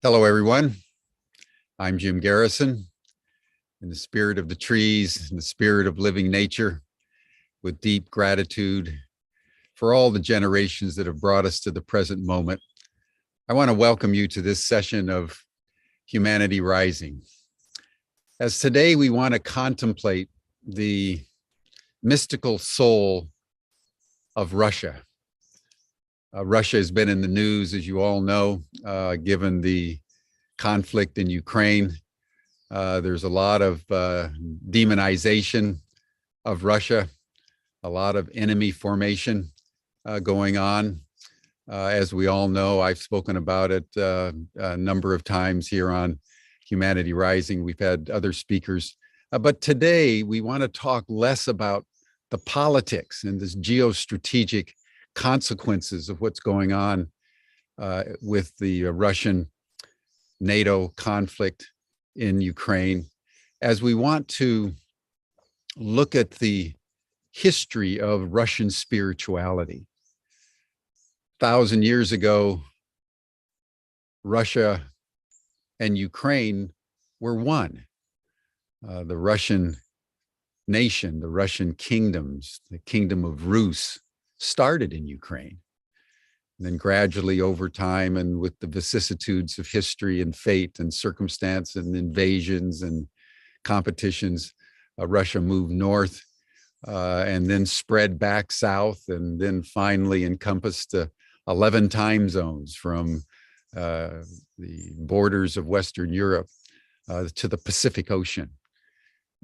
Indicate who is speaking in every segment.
Speaker 1: Hello, everyone. I'm Jim Garrison. In the spirit of the trees, in the spirit of living nature, with deep gratitude for all the generations that have brought us to the present moment, I want to welcome you to this session of Humanity Rising. As today we want to contemplate the mystical soul of Russia. Russia has been in the news, as you all know, given the conflict in Ukraine. There's a lot of demonization of Russia, a lot of enemy formation going on. As we all know, I've spoken about it a number of times here on Humanity Rising. We've had other speakers. But today we want to talk less about the politics and this geostrategic consequences of what's going on with the Russian NATO conflict in Ukraine, as we want to look at the history of Russian spirituality. 1,000 years ago, Russia and Ukraine were one. The Russian nation, the Russian kingdoms, the kingdom of Rus started in Ukraine. And then gradually over time and with the vicissitudes of history and fate and circumstance and invasions and competitions, Russia moved north and then spread back south and then finally encompassed 11 time zones from the borders of Western Europe to the Pacific Ocean.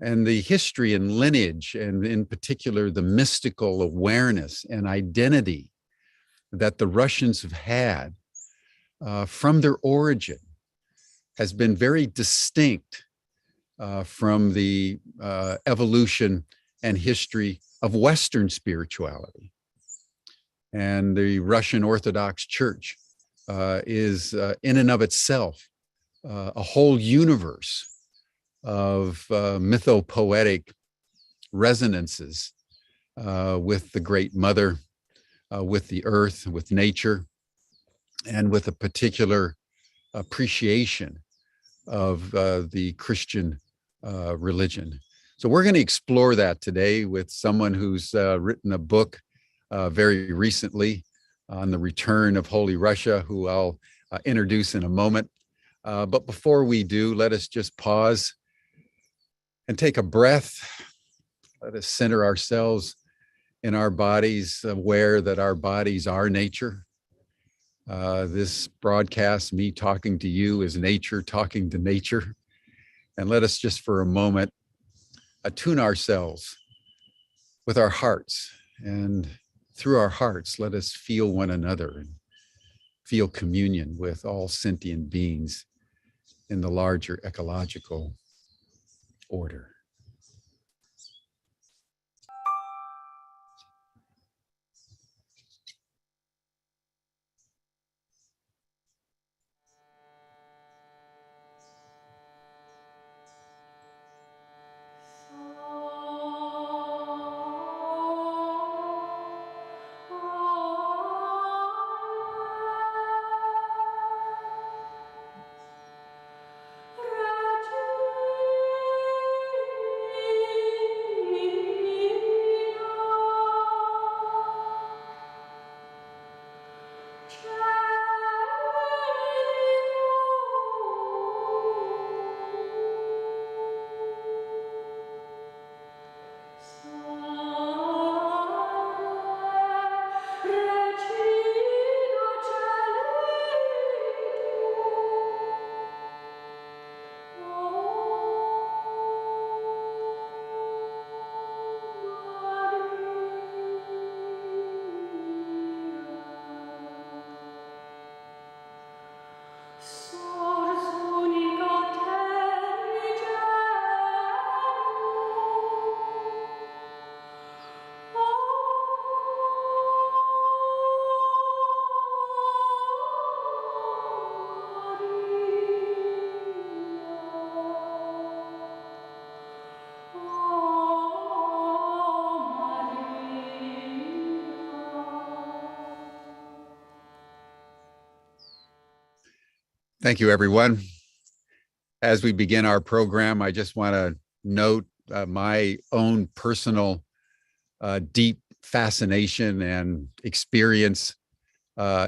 Speaker 1: And the history and lineage, and in particular, the mystical awareness and identity that the Russians have had from their origin has been very distinct from the evolution and history of Western spirituality. And the Russian Orthodox Church is in and of itself a whole universe of mythopoetic resonances with the Great Mother, with the earth, with nature, and with a particular appreciation of the Christian religion. So we're going to explore that today with someone who's written a book very recently on the return of Holy Russia, who I'll introduce in a moment. But before we do, let us just pause and take a breath. Let us center ourselves in our bodies, aware that our bodies are nature. This broadcast, me talking to you, is nature talking to nature. And let us just for a moment attune ourselves with our hearts. And through our hearts, let us feel one another and feel communion with all sentient beings in the larger ecological order. Thank you, everyone. As we begin our program, I just want to note my own personal deep fascination and experience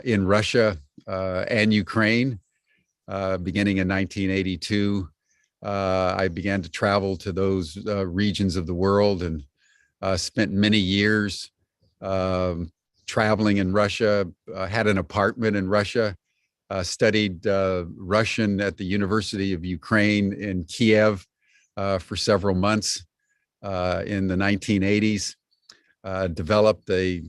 Speaker 1: in Russia and Ukraine. Beginning in 1982, I began to travel to those regions of the world and spent many years traveling in Russia, had an apartment in Russia. Studied Russian at the University of Ukraine in Kiev for several months in the 1980s. Developed a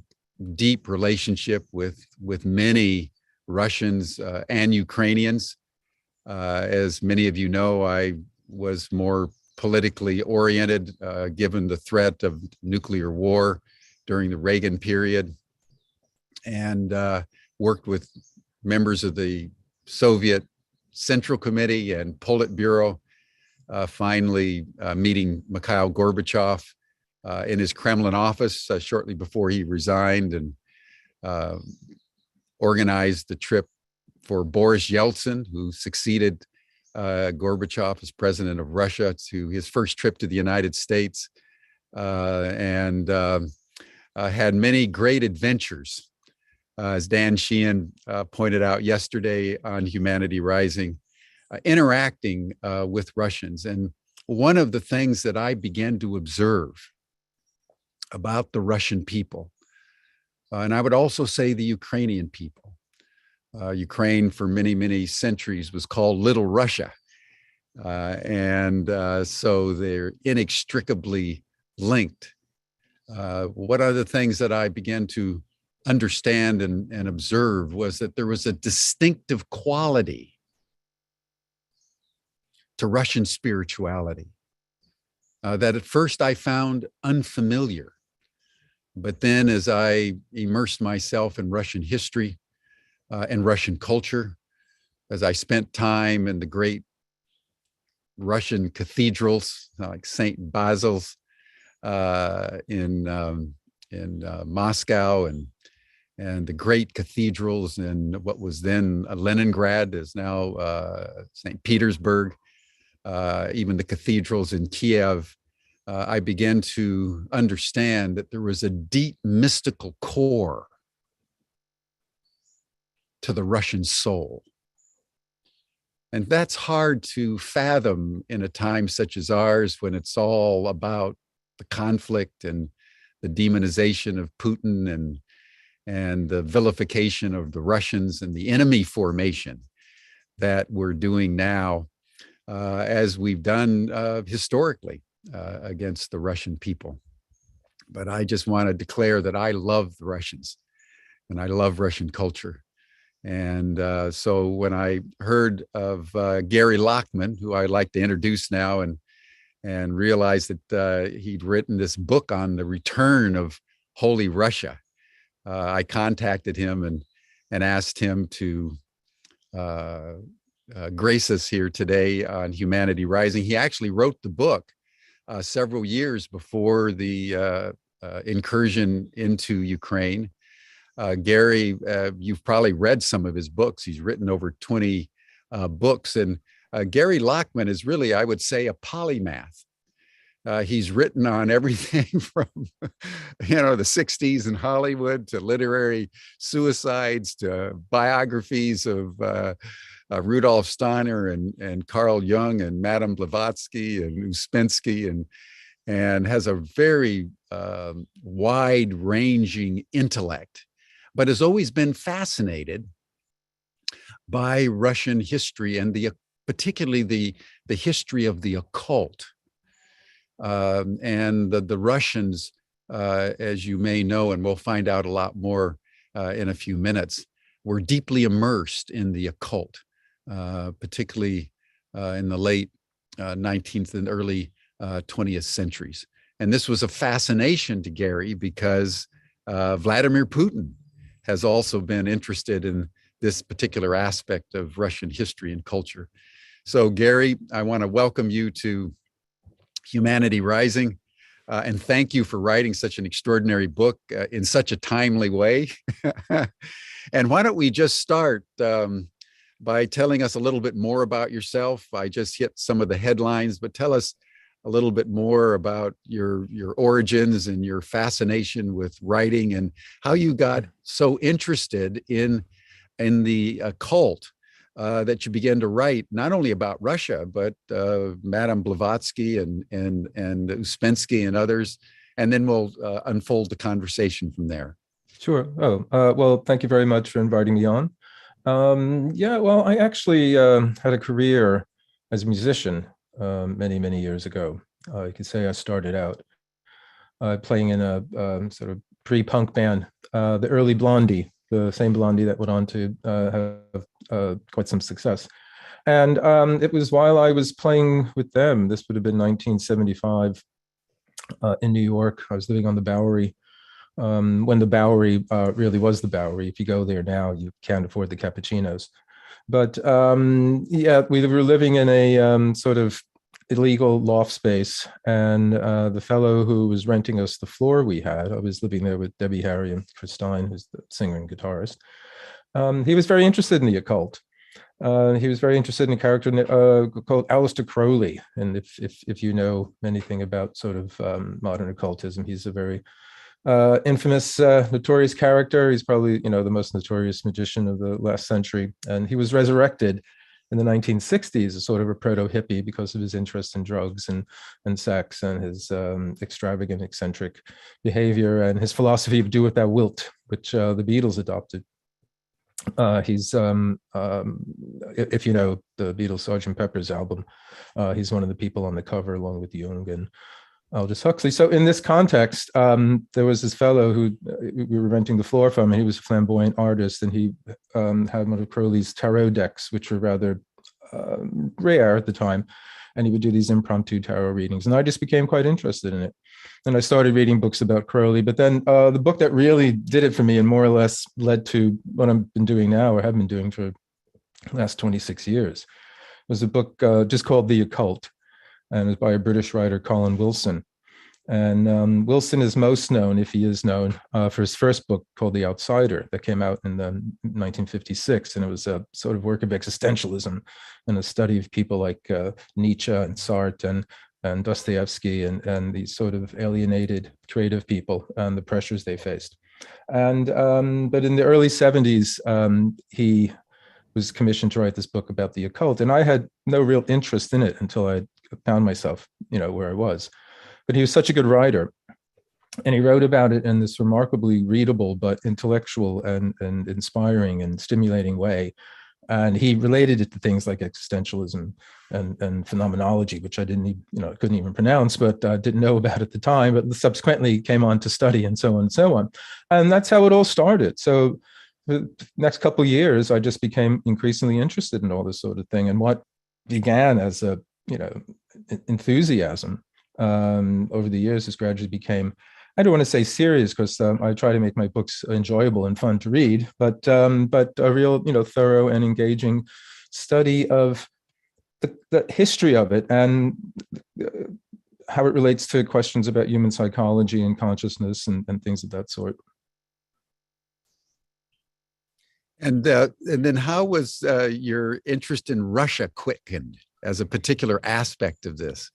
Speaker 1: deep relationship with many Russians and Ukrainians. As many of you know, I was more politically oriented given the threat of nuclear war during the Reagan period, and worked with members of the Soviet Central Committee and Politburo, finally meeting Mikhail Gorbachev in his Kremlin office shortly before he resigned, and organized the trip for Boris Yeltsin, who succeeded Gorbachev as president of Russia, to his first trip to the United States, and had many great adventures. As Dan Sheehan pointed out yesterday on Humanity Rising, interacting with Russians. And one of the things that I began to observe about the Russian people, and I would also say the Ukrainian people, Ukraine for many, many centuries was called Little Russia. So they're inextricably linked. One of the things that I began to understand and observe was that there was a distinctive quality to Russian spirituality that at first I found unfamiliar. But then as I immersed myself in Russian history and Russian culture, as I spent time in the great Russian cathedrals like St. Basil's in Moscow, and the great cathedrals in what was then Leningrad, is now St. Petersburg, even the cathedrals in Kiev, I began to understand that there was a deep mystical core to the Russian soul. And that's hard to fathom in a time such as ours, when it's all about the conflict and the demonization of Putin and the vilification of the Russians and the enemy formation that we're doing now, as we've done historically against the Russian people. But I just want to declare that I love the Russians and I love Russian culture. And so when I heard of Gary Lachman, who I'd like to introduce now, and realized that he'd written this book on the return of Holy Russia, I contacted him and asked him to grace us here today on Humanity Rising. He actually wrote the book several years before the incursion into Ukraine. Gary, you've probably read some of his books. He's written over 20 books. And Gary Lachman is really, I would say, a polymath. He's written on everything from, the 60s in Hollywood to literary suicides to biographies of Rudolf Steiner and Carl Jung and Madame Blavatsky and Ouspensky, and has a very wide-ranging intellect, but has always been fascinated by Russian history and particularly the history of the occult. And the Russians, as you may know, and we'll find out a lot more in a few minutes, were deeply immersed in the occult, particularly in the late 19th and early 20th centuries. And this was a fascination to Gary because Vladimir Putin has also been interested in this particular aspect of Russian history and culture. So Gary, I want to welcome you to Humanity Rising, and thank you for writing such an extraordinary book in such a timely way. And why don't we just start by telling us a little bit more about yourself. I just hit some of the headlines, but tell us a little bit more about your origins and your fascination with writing and how you got so interested in the occult that you began to write not only about Russia, but Madame Blavatsky and Ouspensky and others. And then we'll unfold the conversation from there.
Speaker 2: Sure. Well, thank you very much for inviting me on. Yeah, well, I actually had a career as a musician many, many years ago. You could say I started out playing in a sort of pre-punk band, the early Blondie, the same Blondie that went on to have quite some success. And it was while I was playing with them, this would have been 1975 in New York. I was living on the Bowery. When the Bowery really was the Bowery. If you go there now, you can't afford the cappuccinos. But yeah, we were living in a sort of illegal loft space. And the fellow who was renting us the floor we had, I was living there with Debbie Harry and Chris Stein, who's the singer and guitarist. He was very interested in the occult. He was very interested in a character called Aleister Crowley. And if you know anything about sort of modern occultism, he's a very infamous, notorious character. He's probably, the most notorious magician of the last century. And he was resurrected in the 1960s as sort of a proto-hippie because of his interest in drugs and sex and his extravagant, eccentric behavior and his philosophy of do what thou wilt, which the Beatles adopted. He's, if you know the Beatles' Sgt. Pepper's album, he's one of the people on the cover along with Jung and Aldous Huxley. So in this context, there was this fellow who we were renting the floor from, and he was a flamboyant artist, and he had one of Crowley's tarot decks, which were rather rare at the time, and he would do these impromptu tarot readings, and I just became quite interested in it. And I started reading books about Crowley, but then the book that really did it for me and more or less led to what I've been doing now, or have been doing for the last 26 years, was a book just called The Occult. And it was by a British writer, Colin Wilson. And Wilson is most known, if he is known, for his first book called The Outsider that came out in 1956. And it was a sort of work of existentialism and a study of people like Nietzsche and Sartre and Dostoevsky and these sort of alienated creative people and the pressures they faced. And but in the early 70s, he was commissioned to write this book about the occult. And I had no real interest in it until I found myself, where I was. But he was such a good writer. And he wrote about it in this remarkably readable, but intellectual and inspiring and stimulating way. And he related it to things like existentialism and phenomenology, which I couldn't even pronounce, but didn't know about at the time, but subsequently came on to study and so on and so on. And that's how it all started. So the next couple of years, I just became increasingly interested in all this sort of thing. And what began as a, enthusiasm over the years has gradually became, I don't want to say serious because I try to make my books enjoyable and fun to read, but a real, thorough and engaging study of the history of it and how it relates to questions about human psychology and consciousness and things of that sort.
Speaker 1: And then how was your interest in Russia quickened as a particular aspect of this?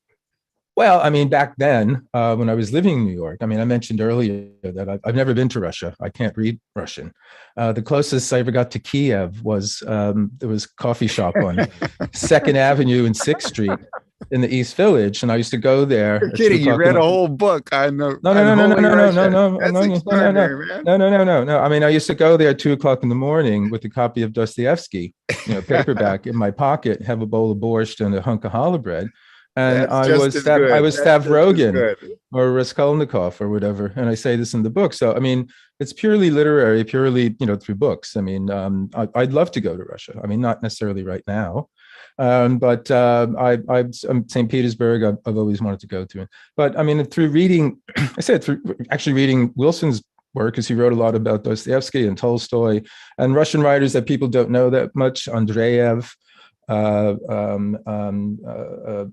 Speaker 2: Well, I mean, back then, when I was living in New York, I mentioned earlier that I've never been to Russia. I can't read Russian. The closest I ever got to Kiev was there was a coffee shop on 2nd Avenue and 6th Street in the East Village, and I used to go there.
Speaker 1: You're kidding? You read a whole book? I know.
Speaker 2: No. I mean, I used to go there at 2:00 in the morning with a copy of Dostoevsky, paperback in my pocket, have a bowl of borscht and a hunk of challah bread. And I was Stavrogin or Raskolnikov or whatever. And I say this in the book. So, I mean, it's purely literary, purely, through books. I mean, I'd love to go to Russia. I mean, not necessarily right now. But St. Petersburg, I've always wanted to go to. But I mean, through reading, through actually reading Wilson's work, because he wrote a lot about Dostoevsky and Tolstoy and Russian writers that people don't know that much, Andreev,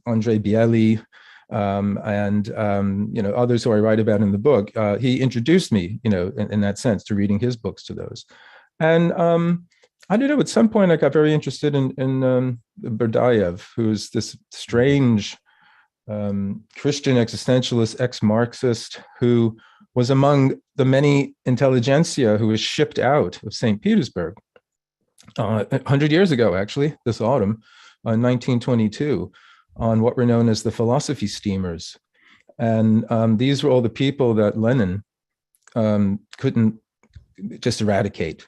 Speaker 2: Andrei Biely, and others who I write about in the book. He introduced me, in that sense, to reading his books to those. And I don't know. At some point, I got very interested in Berdayev, who's this strange Christian existentialist, ex-Marxist, who was among the many intelligentsia who was shipped out of St. Petersburg 100 years ago, actually, this autumn, 1922, on what were known as the philosophy steamers. And these were all the people that Lenin couldn't just eradicate,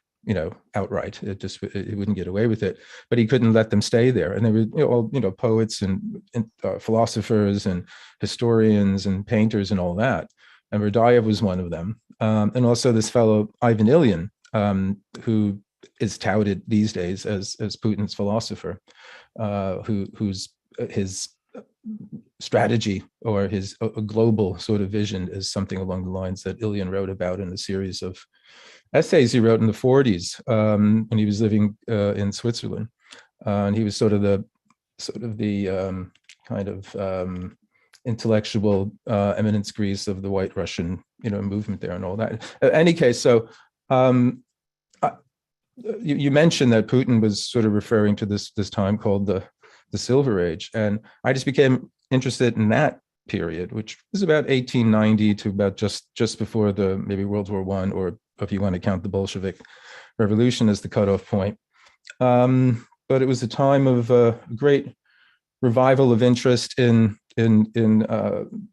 Speaker 2: outright. It wouldn't get away with it, but he couldn't let them stay there. And they were all, poets and philosophers and historians and painters and all that. And Berdayev was one of them. And also this fellow, Ivan Ilyin, who is touted these days as Putin's philosopher, whose his strategy or his a global sort of vision is something along the lines that Ilyin wrote about in a series of essays he wrote in the 40s when he was living in Switzerland. And he was sort of the kind of intellectual eminence grise of the White Russian, movement there and all that. In any case, so you mentioned that Putin was sort of referring to this time called the Silver Age, and I just became interested in that period, which was about 1890 to about just before maybe World War I, or if you want to count the Bolshevik Revolution as the cutoff point. But it was a time of great revival of interest in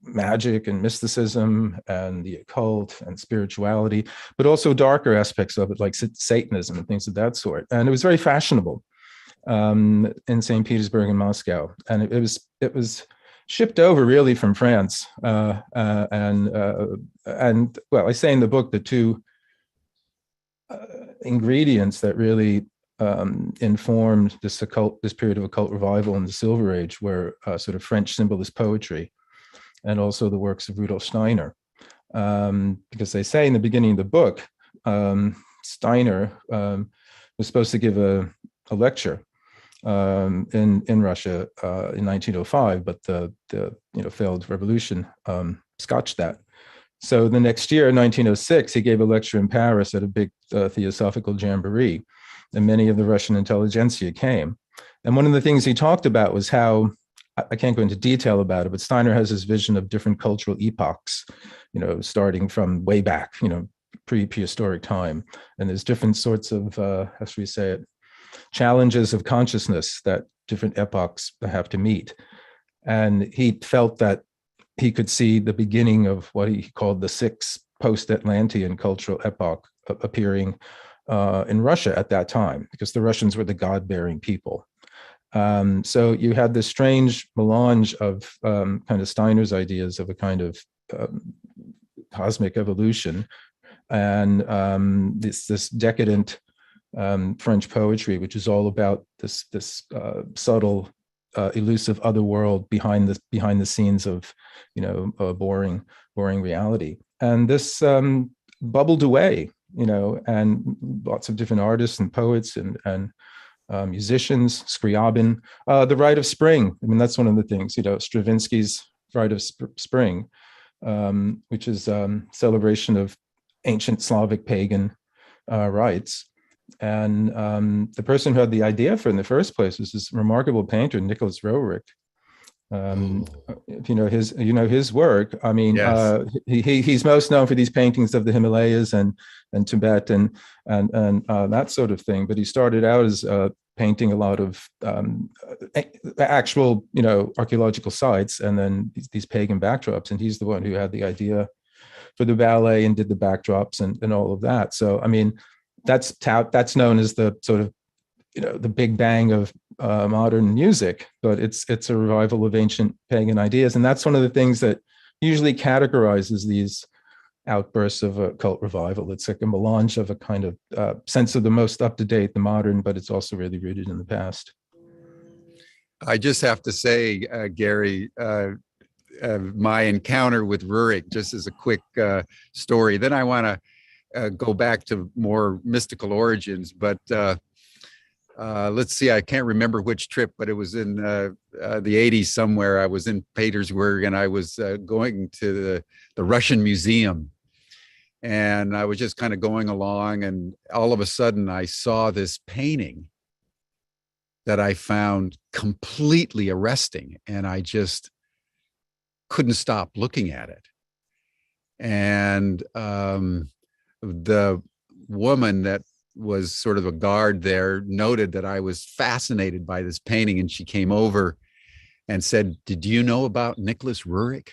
Speaker 2: magic and mysticism and the occult and spirituality, but also darker aspects of it, like Satanism and things of that sort. And it was very fashionable in St. Petersburg and Moscow. And it was shipped over really from France. And well, I say in the book, the two ingredients that really informed this period of occult revival in the Silver Age were sort of French symbolist poetry and also the works of Rudolf Steiner. Because they say in the beginning of the book, Steiner was supposed to give a lecture in Russia in 1905, but the failed revolution scotched that. So the next year, in 1906, he gave a lecture in Paris at a big theosophical jamboree, and many of the Russian intelligentsia came. And one of the things he talked about was how, I can't go into detail about it, but Steiner has this vision of different cultural epochs, starting from way back, prehistoric time. And there's different sorts of, how should we say it, challenges of consciousness that different epochs have to meet. And he felt that he could see the beginning of what he called the sixth post-Atlantean cultural epoch appearing in Russia at that time, because the Russians were the God-bearing people. So you had this strange melange of kind of Steiner's ideas of a kind of cosmic evolution and this decadent French poetry, which is all about this subtle, elusive other world behind the scenes of boring reality. And this bubbled away, and lots of different artists and poets and musicians, Scriabin, the Rite of Spring. I mean, that's one of the things, Stravinsky's Rite of Spring, which is celebration of ancient Slavic pagan rites. And the person who had the idea for it in the first place was this remarkable painter, Nicholas Roerich. If his work, I mean, yes. He's most known for these paintings of the Himalayas and Tibet and that sort of thing. But he started out as painting a lot of actual, archaeological sites, and then these pagan backdrops. And he's the one who had the idea for the ballet and did the backdrops and all of that. So, I mean, that's known as the sort of, the big bang of modern music, but it's a revival of ancient pagan ideas. And that's one of the things that usually categorizes these outbursts of a cult revival. It's like a melange of a kind of sense of the most up-to-date, the modern, but it's also really rooted in the past.
Speaker 1: I just have to say, Gary, my encounter with Roerich, just as a quick story, then I want to go back to more mystical origins, but let's see, I can't remember which trip, but it was in the 80s somewhere. I was in Petersburg and I was going to the Russian Museum. And I was just kind of going along, and all of a sudden I saw this painting that I found completely arresting, and I just couldn't stop looking at it. And the woman that was sort of a guard there noted that I was fascinated by this painting, and she came over and said, "Did you know about Nicholas Roerich?"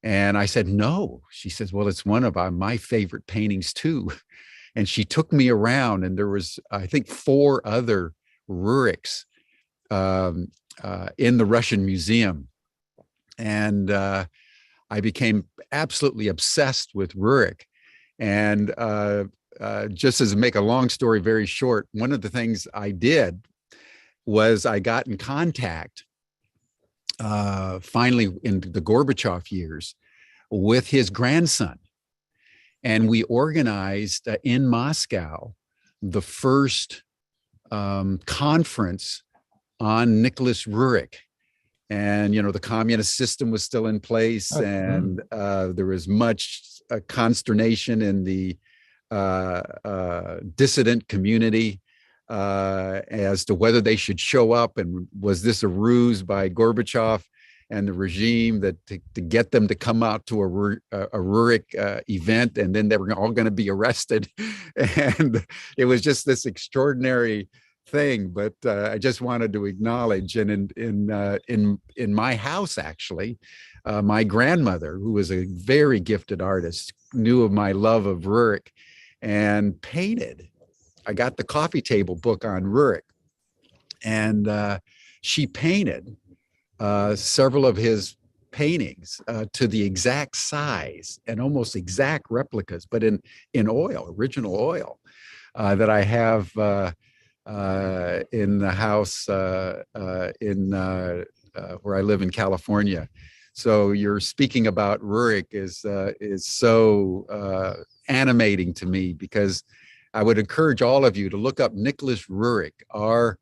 Speaker 1: And I said, "No." She says, "Well, it's one of my favorite paintings too." And she took me around, and there was, I think, 4 other Roerichs in the Russian Museum. And I became absolutely obsessed with Roerich. And just as to make a long story very short, one of the things I did was I got in contact finally in the Gorbachev years with his grandson. And we organized in Moscow the first conference on Nicholas Roerich. And, you know, the communist system was still in place, and there was much consternation in the dissident community as to whether they should show up, and was this a ruse by Gorbachev and the regime that to get them to come out to a Roerich event, and then they were all going to be arrested. And it was just this extraordinary thing. But I just wanted to acknowledge, and in my house, actually, my grandmother, who was a very gifted artist, knew of my love of Roerich and painted. I got the coffee table book on Roerich, and she painted several of his paintings to the exact size and almost exact replicas, but in oil, original oil, that I have in the house where I live in California. So you're speaking about Roerich is so animating to me, because I would encourage all of you to look up Nicholas Roerich, Roerichch.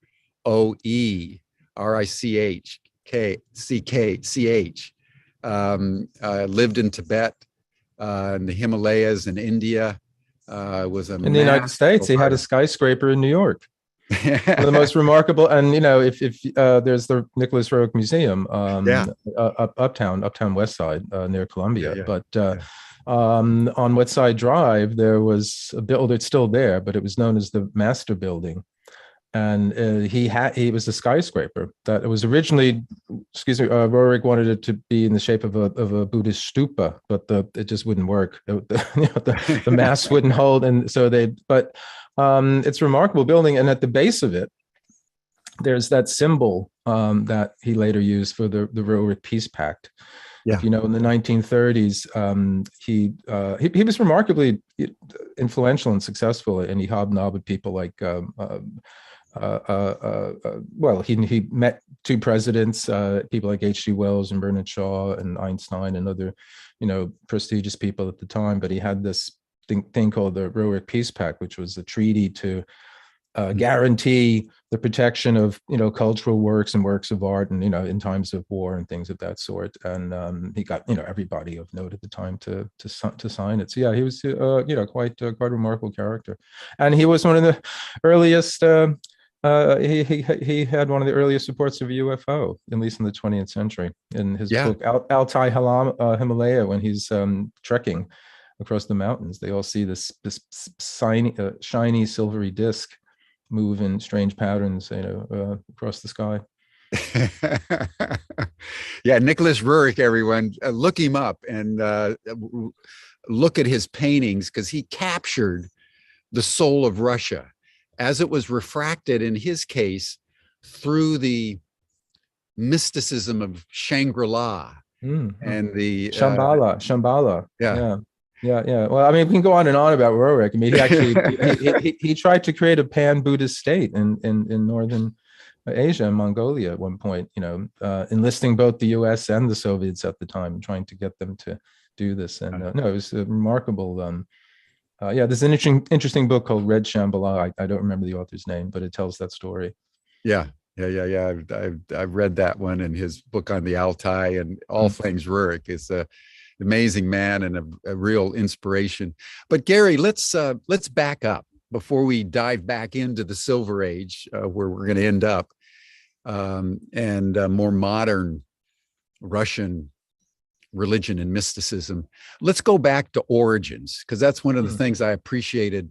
Speaker 1: Lived in Tibet, in the Himalayas in India. Was a
Speaker 2: in the United States. He had a skyscraper in New York. One of the most remarkable, and you know, if there's the Nicholas Roerich Museum, uptown West Side near Columbia, but on West Side Drive there was a building. It's still there, but it was known as the Master Building, and he was a skyscraper that it was originally. Roerich wanted it to be in the shape of a Buddhist stupa, but it just wouldn't work. The mass wouldn't hold, and so it's a remarkable building, and at the base of it, there's that symbol that he later used for the Roerich Peace Pact. Yeah. You know, in the 1930s, he was remarkably influential and successful, and he hobnobbed with people like, he met 2 presidents, people like H.G. Wells and Bernard Shaw and Einstein and other, you know, prestigious people at the time. But he had this thing called the Roerich Peace Pact, which was a treaty to guarantee the protection of, you know, cultural works and works of art, and, you know, in times of war and things of that sort. And he got, you know, everybody of note at the time to sign it. So yeah, he was quite a remarkable character, and he was one of the earliest. He had one of the earliest reports of a UFO, at least in the 20th century, in his book Altai Himalaya, when he's trekking across the mountains. They all see this shiny silvery disc move in strange patterns, you know, across the sky.
Speaker 1: Yeah, Nicholas Roerich, everyone, look him up and look at his paintings, because he captured the soul of Russia as it was refracted, in his case, through the mysticism of Shangri-La and the
Speaker 2: Shambhala. Yeah. Well, I mean, we can go on and on about Roerich. I mean, he actually he tried to create a pan-Buddhist state in northern Asia and Mongolia at one point. You know, enlisting both the U.S. and the Soviets at the time, trying to get them to do this. And it was a remarkable. There's an interesting book called Red Shambhala. I don't remember the author's name, but it tells that story. Yeah.
Speaker 1: I've read that one, and his book on the Altai and all things Roerich is amazing man and a real inspiration. But Gary, let's back up before we dive back into the Silver Age, where we're going to end up, and more modern Russian religion and mysticism. Let's go back to origins, because that's one of the things I appreciated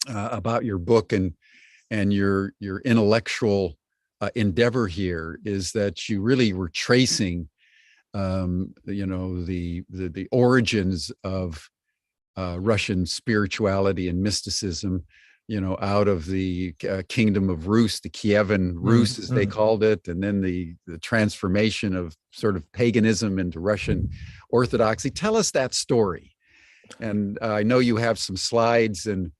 Speaker 1: about your book and your intellectual endeavor here, is that you really were tracing, the origins of Russian spirituality and mysticism, out of the kingdom of Rus, the Kievan Rus, as they called it, and then the transformation of sort of paganism into Russian Orthodoxy. Tell us that story. And I know you have some slides and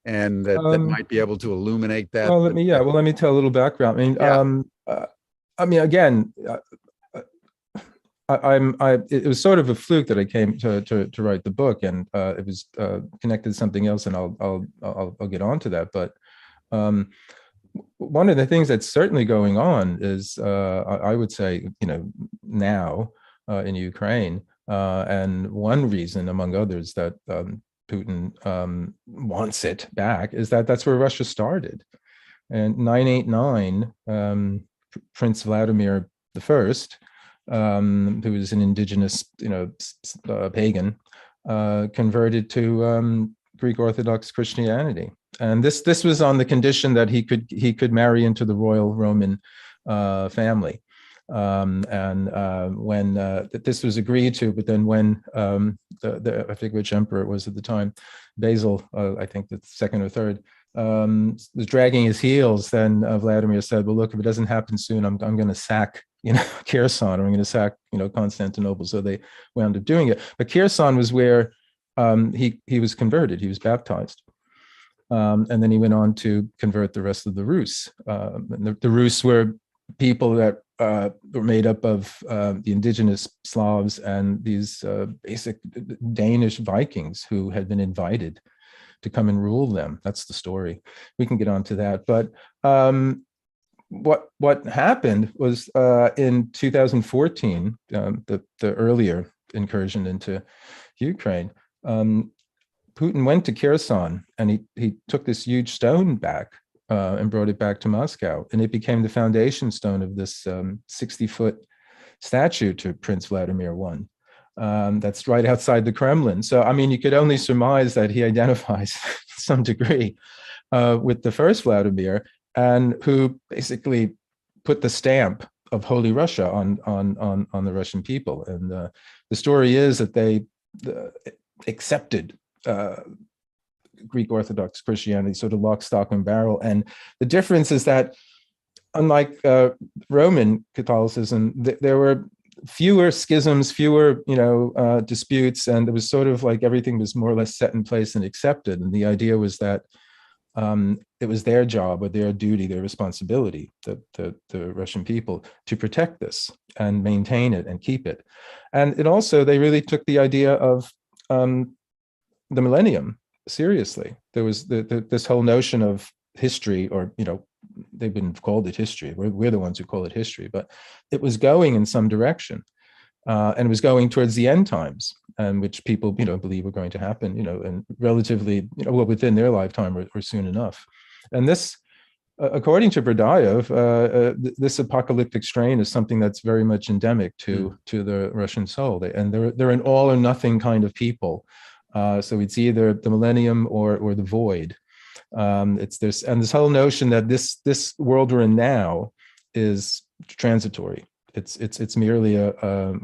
Speaker 1: that might be able to illuminate that.
Speaker 2: Well, let me tell a little background. It was sort of a fluke that I came to write the book, and it was connected to something else, and I'll get onto that. But one of the things that's certainly going on is, I would say, now in Ukraine, and one reason among others that Putin wants it back is that that's where Russia started. And 989, Prince Vladimir I, who was an indigenous, pagan, converted to Greek Orthodox Christianity, and this was on the condition that he could marry into the royal Roman family. When this was agreed to, but then when I forget which emperor it was at the time, Basil, I think the second or third, was dragging his heels, then Vladimir said, well, look, if it doesn't happen soon, I'm going to sack Kherson, or I'm going to sack Constantinople. So they wound up doing it. But Kherson was where he was converted, he was baptized. And then he went on to convert the rest of the Rus. And the Rus were people that were made up of the indigenous Slavs and these basic Danish Vikings who had been invited to come and rule them. That's the story. We can get onto that. But what happened was in 2014, the earlier incursion into Ukraine, Putin went to Kherson, and he took this huge stone back and brought it back to Moscow, and it became the foundation stone of this 60-foot statue to Prince Vladimir I. That's right outside the Kremlin. So, I mean, you could only surmise that he identifies to some degree with the first Vladimir, and who basically put the stamp of Holy Russia on the Russian people. And the story is that they accepted Greek Orthodox Christianity, sort of lock, stock, and barrel. And the difference is that, unlike Roman Catholicism, there were fewer schisms, fewer disputes, and it was sort of like everything was more or less set in place and accepted. And the idea was that it was their job, or their duty, their responsibility, the Russian people, to protect this and maintain it and keep it. And it also, they really took the idea of the millennium seriously. There was this whole notion of history, or they've been called it history. We're the ones who call it history, but it was going in some direction, and it was going towards the end times, and which people believe were going to happen, and relatively within their lifetime, or soon enough. And this, according to Berdayev, this apocalyptic strain is something that's very much endemic to the Russian soul. They're an all or nothing kind of people. So it's either the millennium or the void. It's this whole notion that this world we're in now is transitory. It's merely a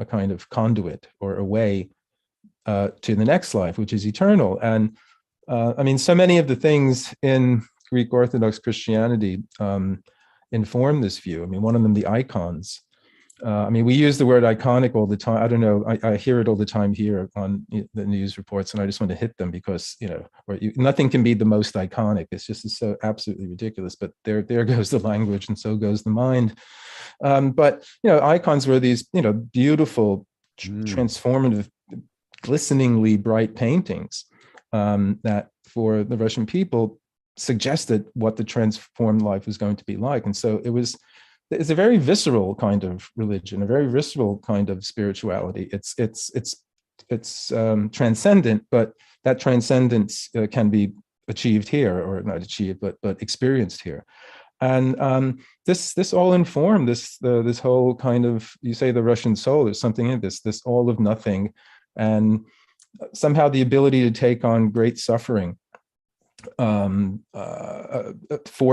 Speaker 2: kind of conduit, or a way to the next life, which is eternal. And I mean, so many of the things in Greek Orthodox Christianity inform this view. I mean, one of them, the icons. I mean, we use the word iconic all the time. I don't know. I hear it all the time here on the news reports, and I just want to hit them because, nothing can be the most iconic. It's just so absolutely ridiculous. But there goes the language, and so goes the mind. But icons were these, beautiful, transformative, glisteningly bright paintings that, for the Russian people, suggested what the transformed life was going to be like. And so it's a very visceral kind of religion, a very visceral kind of spirituality. It's transcendent, but that transcendence can be achieved here, or not achieved, but experienced here. And this all informed this whole kind of, you say the Russian soul, there's something in this all of nothing, and somehow the ability to take on great suffering for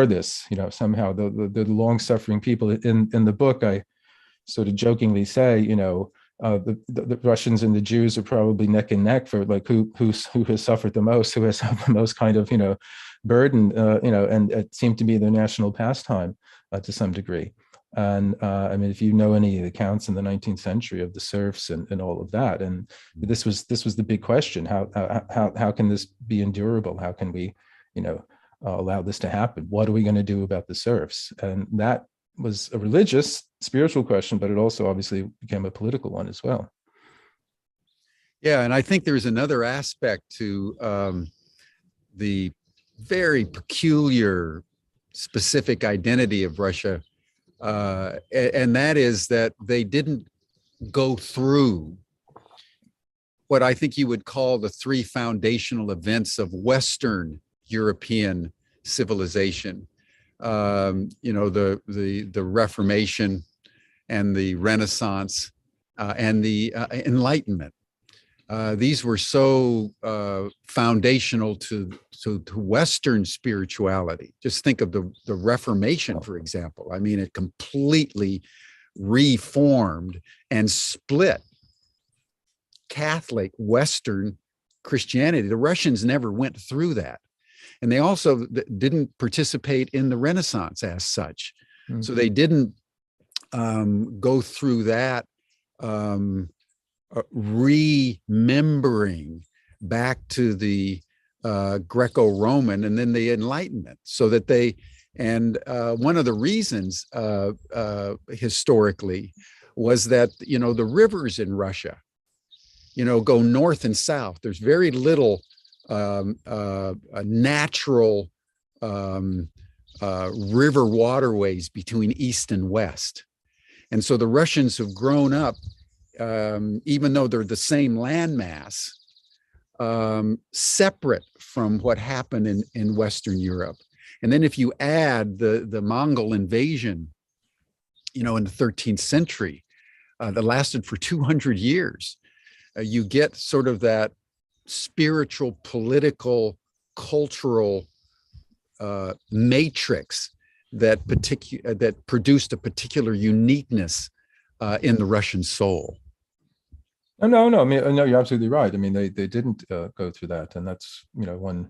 Speaker 2: this, somehow the long-suffering people. In the book, I sort of jokingly say, the Russians and the Jews are probably neck and neck for like who has suffered the most, who has had the most kind of burden, and it seemed to be their national pastime to some degree. And I mean, if you know any of the accounts in the 19th century of the serfs and all of that, and this was the big question: how can this be endurable? How can we, allow this to happen? What are we going to do about the serfs? And that was a religious, spiritual question, but it also obviously became a political one as well.
Speaker 1: Yeah, and I think there's another aspect to the very peculiar, specific identity of Russia, and that is that they didn't go through what I think you would call the three foundational events of Western European civilization. The Reformation and the Renaissance and the Enlightenment. These were so foundational to Western spirituality. Just think of the Reformation, for example. I mean, it completely reformed and split Catholic Western Christianity. The Russians never went through that. And they also didn't participate in the Renaissance as such. Mm-hmm. So they didn't go through that remembering back to the Greco-Roman and then the Enlightenment, so that one of the reasons historically was that, the rivers in Russia, go north and south. There's very little natural river waterways between east and west. And so the Russians have grown up, even though they're the same landmass, separate from what happened in Western Europe. And then if you add the Mongol invasion, in the 13th century, that lasted for 200 years, you get sort of that spiritual, political, cultural matrix that produced a particular uniqueness in the Russian soul.
Speaker 2: No. I mean, no, you're absolutely right. I mean, they didn't go through that, and that's one.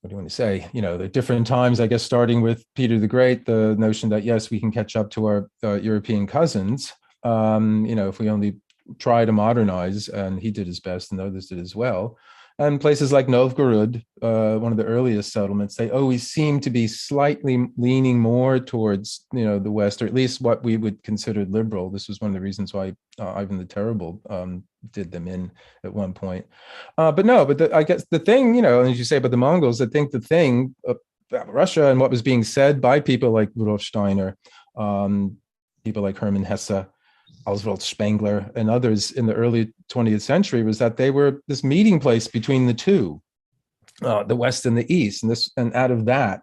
Speaker 2: What do you want to say? The different times, I guess, starting with Peter the Great, the notion that yes, we can catch up to our European cousins. If we only try to modernize, and he did his best, and others did as well. And places like Novgorod, one of the earliest settlements, they always seem to be slightly leaning more towards, the West, or at least what we would consider liberal. This was one of the reasons why Ivan the Terrible did them in at one point. I guess the thing, as you say about the Mongols, I think the thing about Russia and what was being said by people like Rudolf Steiner, people like Hermann Hesse, Oswald Spengler, and others in the early 20th century, was that they were this meeting place between the two, the West and the East, and out of that,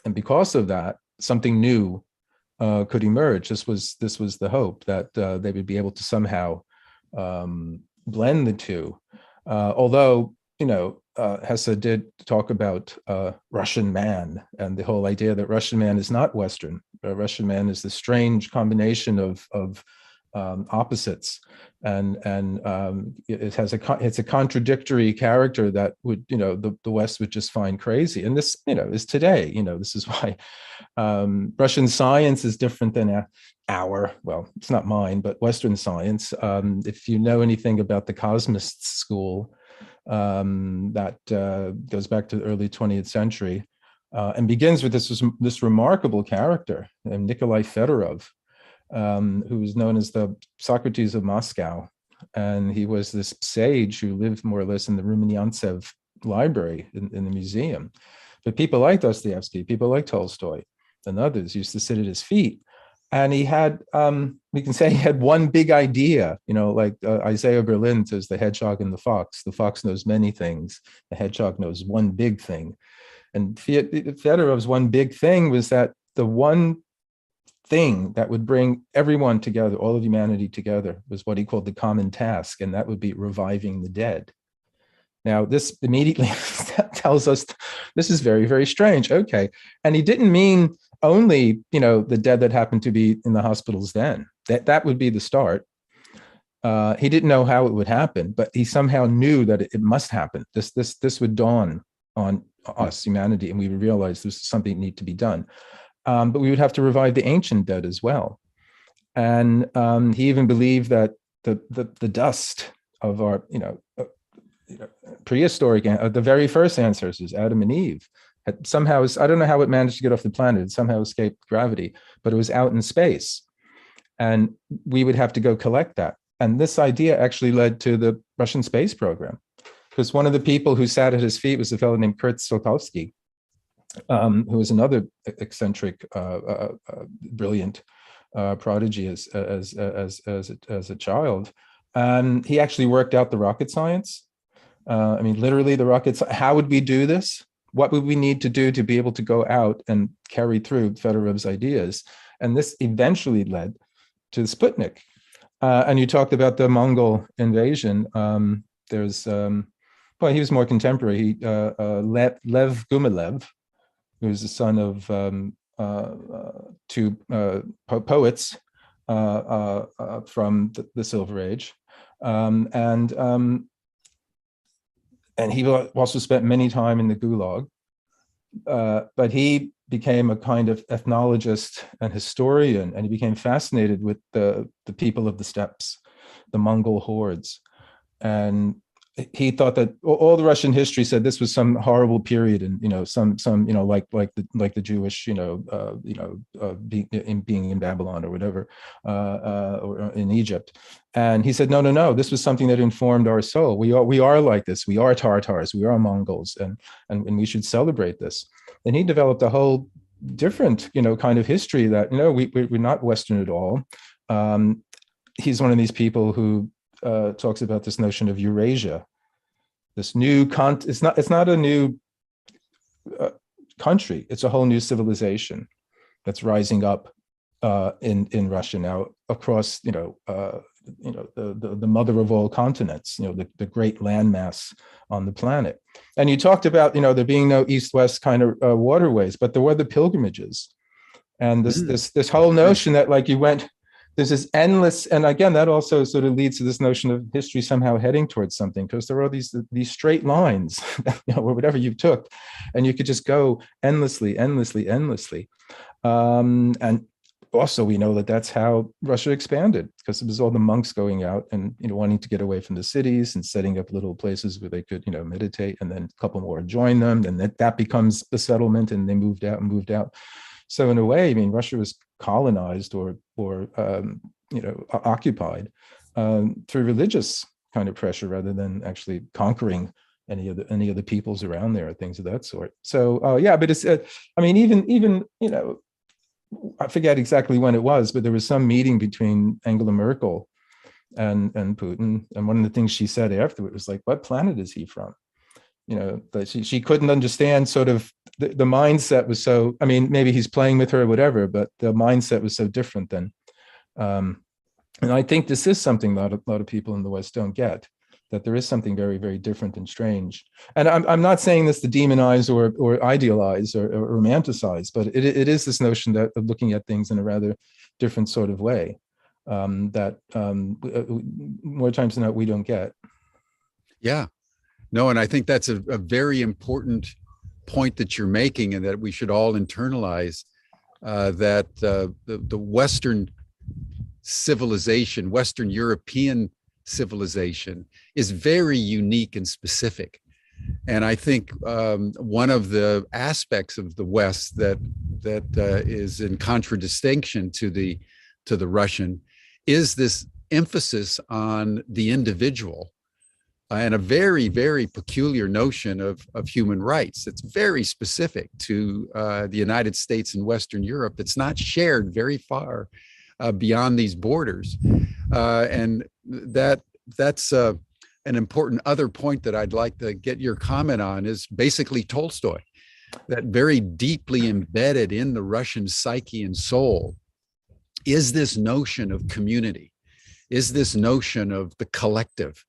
Speaker 2: and because of that, something new could emerge. This was the hope, that they would be able to somehow blend the two. Although Hesse did talk about Russian man, and the whole idea that Russian man is not Western. Russian man is the strange combination of opposites, and it's a contradictory character that would the West would just find crazy. And this is today. This is why Russian science is different than it's not mine, but Western science. If you know anything about the cosmist school, that goes back to the early 20th century, and begins with this remarkable character, Nikolai Fedorov, who was known as the Socrates of Moscow. And he was this sage who lived more or less in the Rumyantsev library in the museum. But people like Dostoevsky, people like Tolstoy, and others used to sit at his feet. And he had, we can say he had one big idea, like Isaiah Berlin says, the hedgehog and the fox. The fox knows many things. The hedgehog knows one big thing. And Fedorov's one big thing was that the one thing that would bring everyone together, all of humanity together, was what he called the common task, and that would be reviving the dead. Now, this immediately tells us this is very, very strange. Okay. And he didn't mean only, the dead that happened to be in the hospitals then. That would be the start. He didn't know how it would happen, but he somehow knew that it must happen. This would dawn on us, humanity, and we would realize this is something that need to be done. But we would have to revive the ancient dead as well. And he even believed that the dust of our, prehistoric, the very first ancestors, Adam and Eve, had somehow, I don't know how it managed to get off the planet, it somehow escaped gravity, but it was out in space. And we would have to go collect that. And this idea actually led to the Russian space program, because one of the people who sat at his feet was a fellow named Kurt Tsiolkovsky, who was another eccentric, brilliant prodigy as a child. And he actually worked out the rocket science. Literally the rockets. How would we do this? What would we need to do to be able to go out and carry through Fedorov's ideas? And this eventually led to the Sputnik. And you talked about the Mongol invasion. There's, he was more contemporary. Lev Gumilev, who was the son of two poets from the Silver Age. And he also spent many time in the Gulag, but he became a kind of ethnologist and historian, and he became fascinated with the people of the steppes, the Mongol hordes. And he thought that all the Russian history said this was some horrible period, and like the Jewish, being in Babylon or whatever, or in Egypt. And he said, no, this was something that informed our soul. We are like this. We are Tartars. We are Mongols, and we should celebrate this. And he developed a whole different, kind of history that we're not Western at all. He's one of these people who talks about this notion of Eurasia, this new it's not a new country, it's a whole new civilization that's rising up in Russia now across the mother of all continents, the great landmass on the planet. And you talked about there being no east-west kind of waterways, but there were the pilgrimages, and this whole notion that there's this endless, and again, that also sort of leads to this notion of history somehow heading towards something, because there are these straight lines, or whatever you took, and you could just go endlessly. And also, we know that that's how Russia expanded, because it was all the monks going out and wanting to get away from the cities and setting up little places where they could meditate, and then a couple more join them, and that becomes the settlement, and they moved out. So in a way, Russia was colonized or occupied through religious kind of pressure, rather than actually conquering any of the peoples around there, or things of that sort. So but it's even I forget exactly when it was, but there was some meeting between Angela Merkel and Putin, and one of the things she said afterward was like, "What planet is he from?" That she couldn't understand sort of the mindset was so, maybe he's playing with her or whatever, but the mindset was so different then. And I think this is something that a lot of people in the West don't get, that there is something very, very different and strange. And I'm not saying this to demonize or idealize or romanticize, but it is this notion of looking at things in a rather different sort of way that more times than not we don't get.
Speaker 1: Yeah. No, and I think that's a very important point that you're making, and that we should all internalize, that the Western civilization, Western European civilization, is very unique and specific. And I think one of the aspects of the West that is in contradistinction to the Russian is this emphasis on the individual. and a very, very peculiar notion of human rights. It's very specific to the United States and Western Europe. It's not shared very far beyond these borders. And that's an important other point that I'd like to get your comment on is basically Tolstoy, that very deeply embedded in the Russian psyche and soul is this notion of community, is this notion of the collective,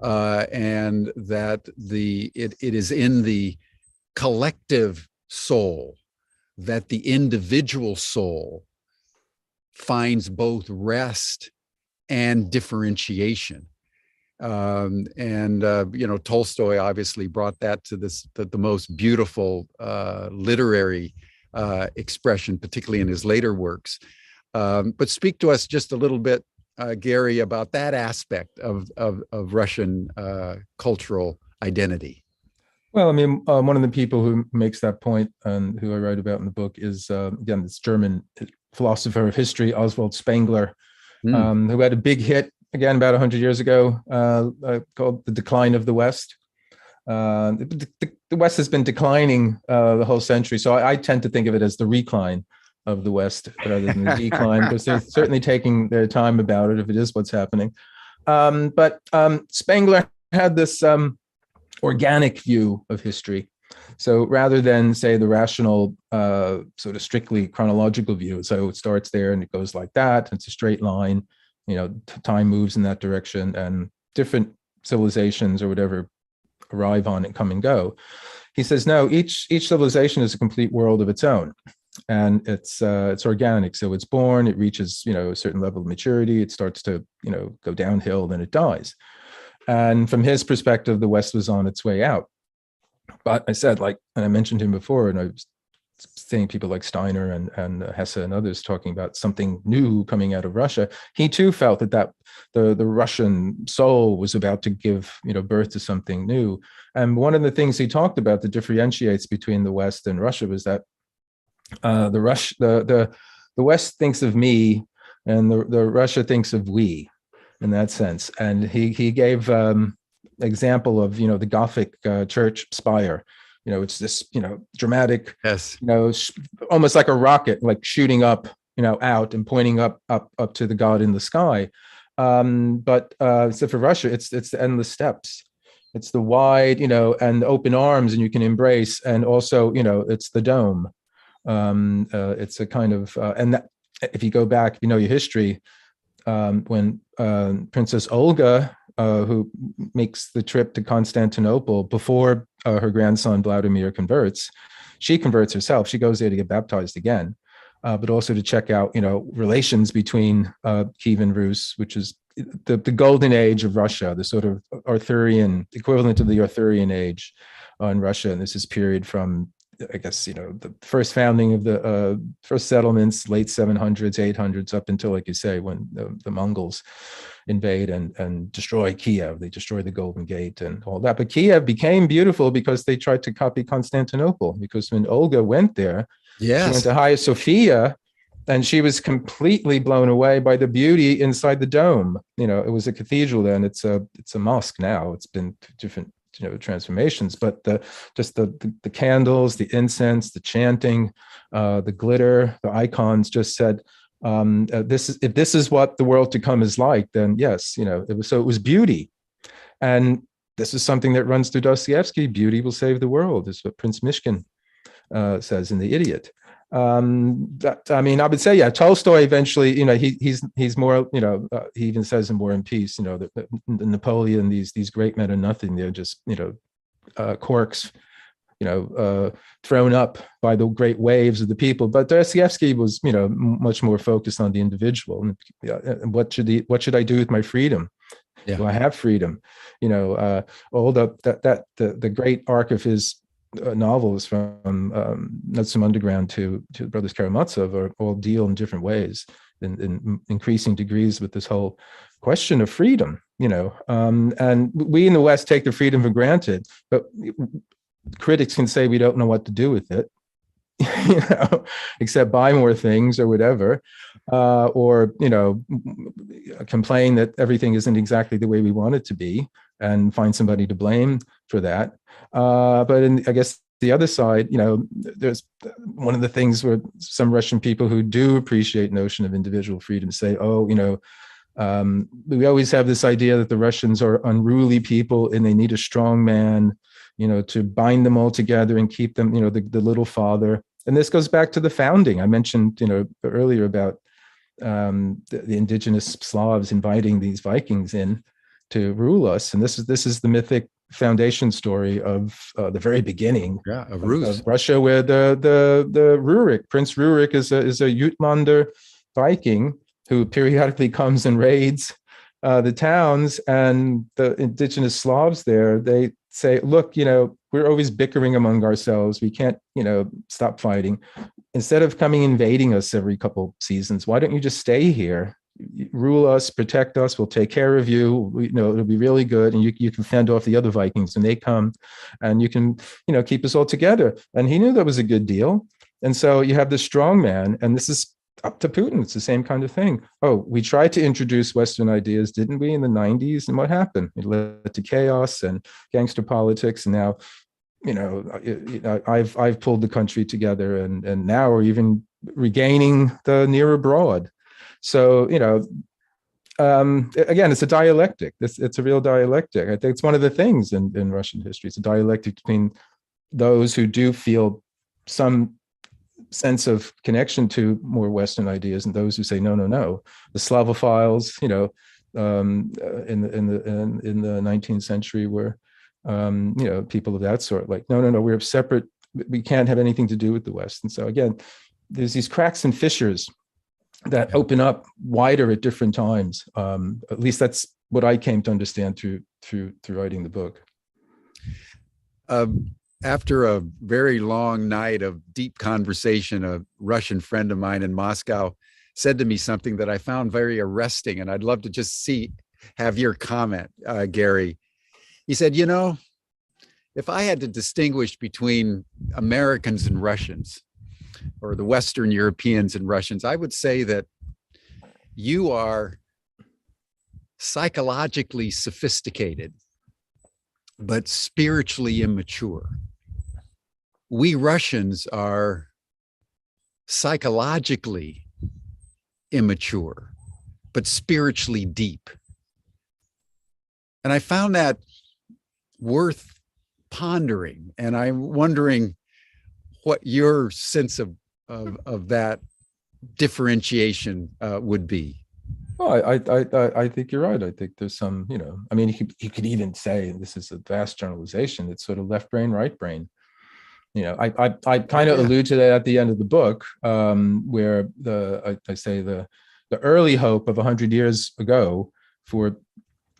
Speaker 1: and that it is in the collective soul that the individual soul finds both rest and differentiation. Tolstoy obviously brought that to the most beautiful literary expression, particularly in his later works. But speak to us just a little bit, Gary, about that aspect of Russian cultural identity.
Speaker 2: Well, I mean, one of the people who makes that point and who I write about in the book is, again, this German philosopher of history, Oswald Spengler, who had a big hit, again, about 100 years ago, called The Decline of the West. The West has been declining the whole century, so I tend to think of it as the recline of the West rather than the decline, because they're certainly taking their time about it, if it is what's happening. But Spengler had this organic view of history. So rather than, say, the rational, sort of strictly chronological view, so it starts there and it goes like that, it's a straight line, time moves in that direction, and different civilizations or whatever arrive on it, come and go. He says, no, each civilization is a complete world of its own. And it's organic. So it's born, it reaches, a certain level of maturity, it starts to, go downhill, then it dies. And from his perspective, the West was on its way out. But I said, and I mentioned him before, and I was saying people like Steiner and Hesse and others talking about something new coming out of Russia. He too felt that the Russian soul was about to give, birth to something new. And one of the things he talked about that differentiates between the West and Russia was that the West thinks of me, and the Russia thinks of we, in that sense. And he gave example of the Gothic church spire. It's this dramatic,
Speaker 1: yes,
Speaker 2: almost like a rocket, like shooting up, out and pointing up to the God in the sky. But so for Russia, it's the endless steps. It's the wide, and open arms, and you can embrace, and also, it's the dome. It's a kind of, and that, if you go back, your history, when Princess Olga, who makes the trip to Constantinople before her grandson Vladimir converts, she converts herself. She goes there to get baptized again, but also to check out, relations between Kievan Rus, which is the golden age of Russia, the sort of Arthurian equivalent of the Arthurian age in Russia. And this is period from, I guess, the first founding of the first settlements, late 700s, 800s, up until, like you say, when the Mongols invade and destroy Kiev. They destroy the Golden Gate and all that. But Kiev became beautiful because they tried to copy Constantinople, because when Olga went there,
Speaker 1: yes,
Speaker 2: she went to Hagia Sophia, and she was completely blown away by the beauty inside the dome. It was a cathedral then. It's a mosque now. It's been different transformations, but the candles, the incense, the chanting, the glitter, the icons just said, if this is what the world to come is like, then yes, it was beauty. And this is something that runs through Dostoevsky. Beauty will save the world, is what Prince Mishkin says in The Idiot. I would say, yeah, Tolstoy eventually, he's more, he even says in War and Peace, the Napoleon, these great men are nothing. They're just, corks, thrown up by the great waves of the people. But Dostoevsky was, much more focused on the individual. And what should I do with my freedom? Yeah. Do I have freedom? All the great arc of his novels, from Nutsum Underground to Brothers Karamazov, all deal in different ways, in increasing degrees, with this whole question of freedom. And we in the West take the freedom for granted, but critics can say we don't know what to do with it. except buy more things or whatever, or complain that everything isn't exactly the way we want it to be, and find somebody to blame for that. But I guess the other side, there's one of the things where some Russian people who do appreciate notion of individual freedom say, we always have this idea that the Russians are unruly people and they need a strong man, to bind them all together and keep them, the little father. And this goes back to the founding. I mentioned, earlier about the indigenous Slavs inviting these Vikings in to rule us. And this is the mythic foundation story of the very beginning
Speaker 1: of Rus.
Speaker 2: Of Russia, where the Rurik, Prince Rurik is a Jutlander Viking who periodically comes and raids the towns, and the indigenous Slavs there, they say, look, we're always bickering among ourselves. We can't, stop fighting. Instead of coming invading us every couple seasons, why don't you just stay here, rule us, protect us, we'll take care of you, it'll be really good, and you can fend off the other Vikings when they come, and you can, keep us all together. And he knew that was a good deal. And so you have this strong man, and this is up to Putin. It's the same kind of thing. Oh, we tried to introduce Western ideas, didn't we, in the 90s? And what happened? It led to chaos and gangster politics. And now, I've pulled the country together, and now we're even regaining the near abroad. So, again, it's a dialectic. It's a real dialectic. I think it's one of the things in Russian history. It's a dialectic between those who do feel some sense of connection to more Western ideas and those who say no. The Slavophiles, in the 19th century were, people of that sort, like no, we're separate. We can't have anything to do with the West. And so again, there's these cracks and fissures that open up wider at different times. At least that's what I came to understand through writing the book.
Speaker 1: After a very long night of deep conversation, a Russian friend of mine in Moscow said to me something that I found very arresting, and I'd love to just have your comment, Gary. He said, if I had to distinguish between Americans and Russians, or the Western Europeans and Russians, I would say that you are psychologically sophisticated, but spiritually immature. We Russians are psychologically immature, but spiritually deep. And I found that worth pondering. And I'm wondering what your sense of that differentiation would be.
Speaker 2: Well, I think you're right. I think there's some, you could even say, and this is a vast generalization, it's sort of left brain, right brain. I kind of allude to that at the end of the book, where I say the early hope of 100 years ago for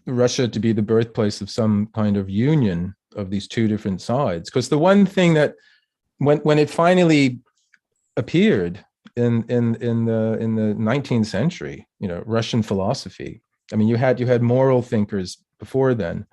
Speaker 2: Russia to be the birthplace of some kind of union of these two different sides. Because the one thing that when it finally appeared in the 19th century, Russian philosophy. I mean, you had moral thinkers before then,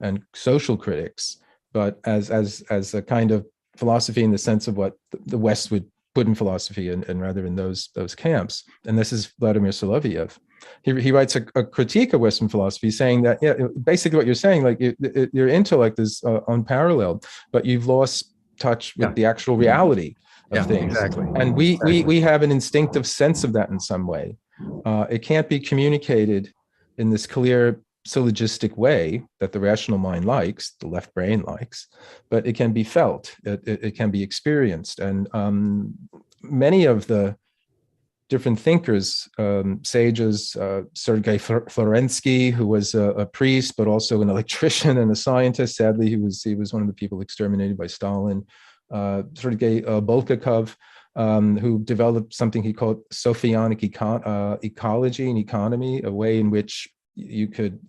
Speaker 2: and social critics, but as a kind of philosophy in the sense of what the West would put in philosophy, and rather in those camps. And this is Vladimir Soloviev. He writes a critique of Western philosophy, saying that basically what you're saying, like your intellect is unparalleled, but you've lost touch with the actual reality of things.
Speaker 1: Exactly.
Speaker 2: And we have an instinctive sense of that in some way. It can't be communicated in this clear syllogistic way that the rational mind likes, the left brain likes, but it can be felt, it can be experienced. And many of the different thinkers, sages, Sergei Florensky, who was a priest, but also an electrician and a scientist. Sadly, he was one of the people exterminated by Stalin. Sergei Bolkakov, who developed something he called Sophionic ecology and economy, a way in which you could,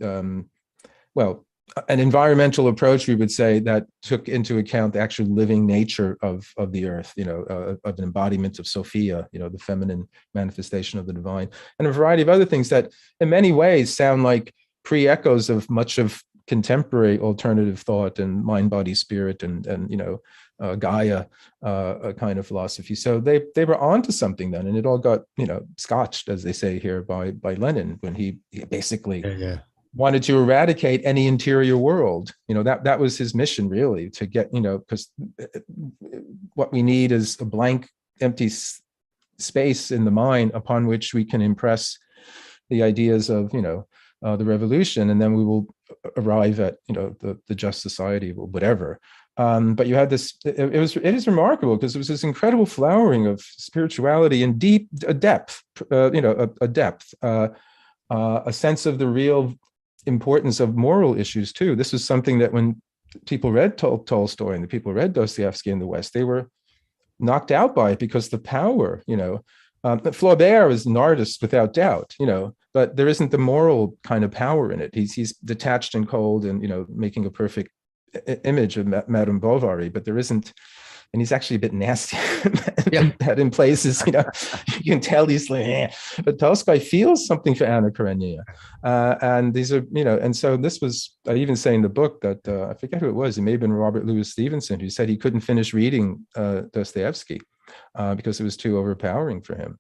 Speaker 2: an environmental approach, we would say, that took into account the actual living nature of the earth, of an embodiment of Sophia, the feminine manifestation of the divine, and a variety of other things that in many ways sound like pre-echoes of much of contemporary alternative thought and mind, body, spirit, and Gaia kind of philosophy. So they were onto something then, and it all got scotched, as they say here, by Lenin when he basically wanted to eradicate any interior world. That was his mission, really, to get because what we need is a blank, empty space in the mind upon which we can impress the ideas of the revolution, and then we will arrive at the just society or whatever. But you had this. It is remarkable because it was this incredible flowering of spirituality and a depth, a sense of the real importance of moral issues too. This was something that when people read Tolstoy and the people read Dostoevsky in the West, they were knocked out by it because the power. Flaubert is an artist without doubt, but there isn't the moral kind of power in it. He's detached and cold and making a perfect image of Madame Bovary, but there isn't, and he's actually a bit nasty in places, you can tell he's like, eh. But Tolstoy feels something for Anna Karenina. And these are, and so this was, I even say in the book that, I forget who it was, it may have been Robert Louis Stevenson, who said he couldn't finish reading Dostoevsky because it was too overpowering for him.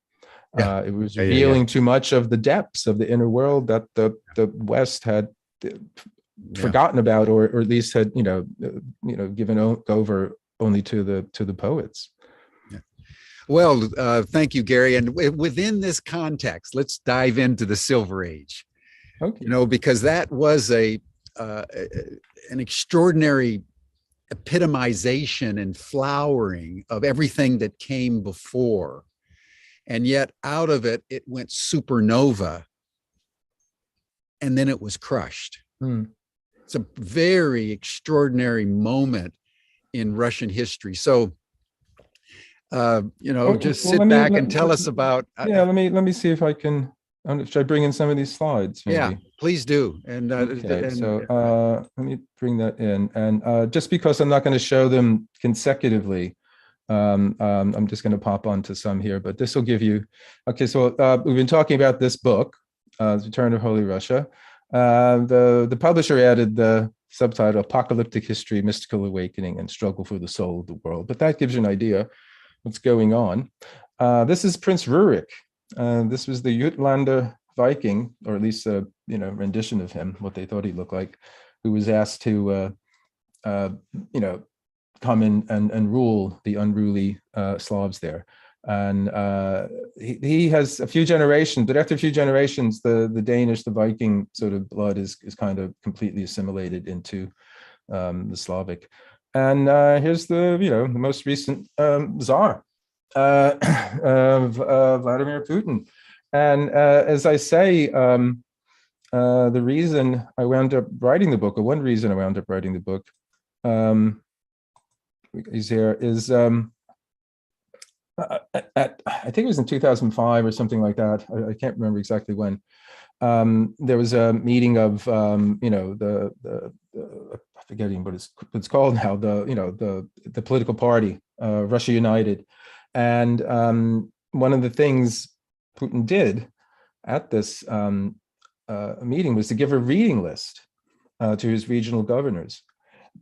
Speaker 2: It was revealing too much of the depths of the inner world that the West had forgotten about, or at least had given over only to the poets.
Speaker 1: Well, thank you, Gary. And within this context, let's dive into the Silver Age. Okay. Because that was an extraordinary epitomization and flowering of everything that came before. And yet out of it, it went supernova, and then it was crushed. It's a very extraordinary moment in Russian history. So, just sit back and tell us about.
Speaker 2: Let me see if I can. Should I bring in some of these slides? Maybe?
Speaker 1: Yeah, please do. And
Speaker 2: so let me bring that in. And just because I'm not going to show them consecutively, I'm just going to pop onto some here. But this will give you. Okay, so we've been talking about this book, The Return of Holy Russia. The publisher added the subtitle Apocalyptic History, Mystical Awakening, and Struggle for the Soul of the World. But that gives you an idea what's going on. This is Prince Rurik. This was the Jutlander Viking, or at least a rendition of him, what they thought he looked like, who was asked to come in and rule the unruly Slavs there. And he has a few generations, but after a few generations, the Danish, the Viking sort of blood is kind of completely assimilated into the Slavic. And here's the most recent Tsar, Vladimir Putin. And as I say, the reason I wound up writing the book, or one reason I wound up writing the book, is here is. I think it was in 2005 or something like that. I can't remember exactly when. There was a meeting of I'm forgetting what it's called now. The political party, Russia United, and one of the things Putin did at this meeting was to give a reading list to his regional governors.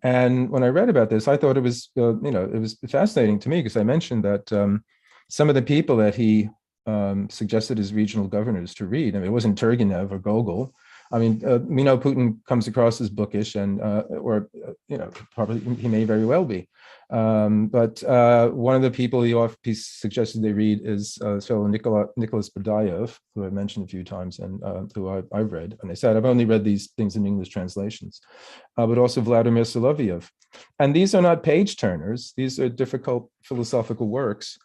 Speaker 2: And when I read about this, I thought it was, it was fascinating to me because I mentioned that some of the people that he suggested as regional governors to read, I mean, it wasn't Turgenev or Gogol. I mean, we know Putin comes across as bookish and, probably he may very well be. But one of the people he suggested they read is fellow Nicholas Badayev, who I mentioned a few times and who I've read. And I said, I've only read these things in English translations, but also Vladimir Soloviev. And these are not page turners. These are difficult philosophical works.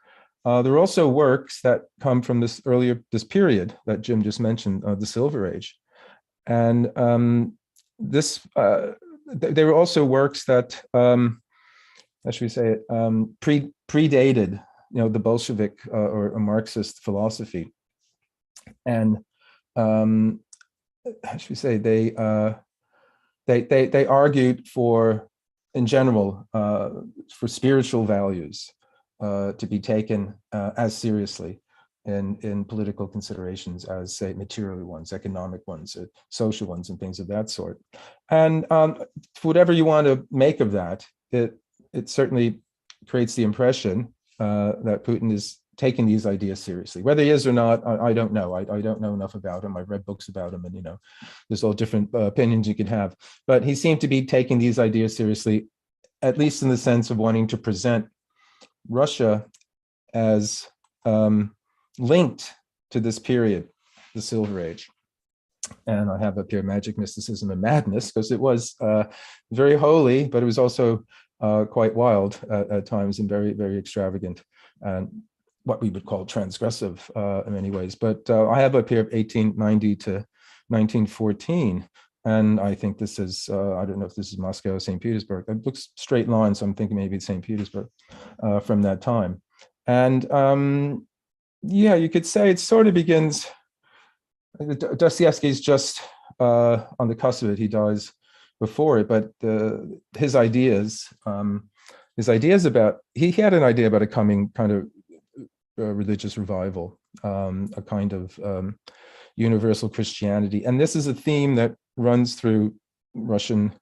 Speaker 2: There are also works that come from this period that Jim just mentioned, the Silver Age. And they were also works that, how should we say it, predated, the Bolshevik or Marxist philosophy. And how should we say, they argued for, in general, for spiritual values to be taken as seriously in political considerations as, say, material ones, economic ones, social ones, and things of that sort. And whatever you want to make of that, it certainly creates the impression that Putin is taking these ideas seriously. Whether he is or not, I don't know. I don't know enough about him. I've read books about him, and there's all different opinions you can have. But he seemed to be taking these ideas seriously, at least in the sense of wanting to present Russia as linked to this period, the Silver Age. And I have up here Magic, Mysticism, and Madness, because it was very holy, but it was also quite wild at times and very, very extravagant, and what we would call transgressive in many ways. But I have up here 1890 to 1914. And I think this is, I don't know if this is Moscow or St. Petersburg. It looks straight line, so I'm thinking maybe it's St. Petersburg from that time. And yeah, you could say it sort of begins, Dostoevsky's just on the cusp of it. He dies before it, but his ideas about, he had an idea about a coming kind of religious revival, a kind of universal Christianity. And this is a theme that runs through Russian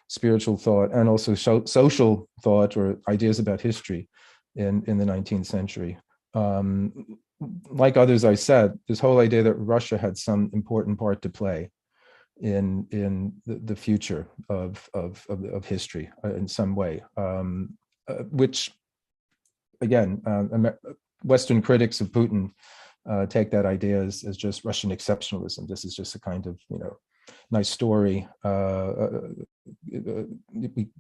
Speaker 2: spiritual thought and also social thought or ideas about history in the 19th century. Like others I said, this whole idea that Russia had some important part to play in the future of history in some way, which again, Western critics of Putin take that idea as just Russian exceptionalism. This is just a kind of, nice story. You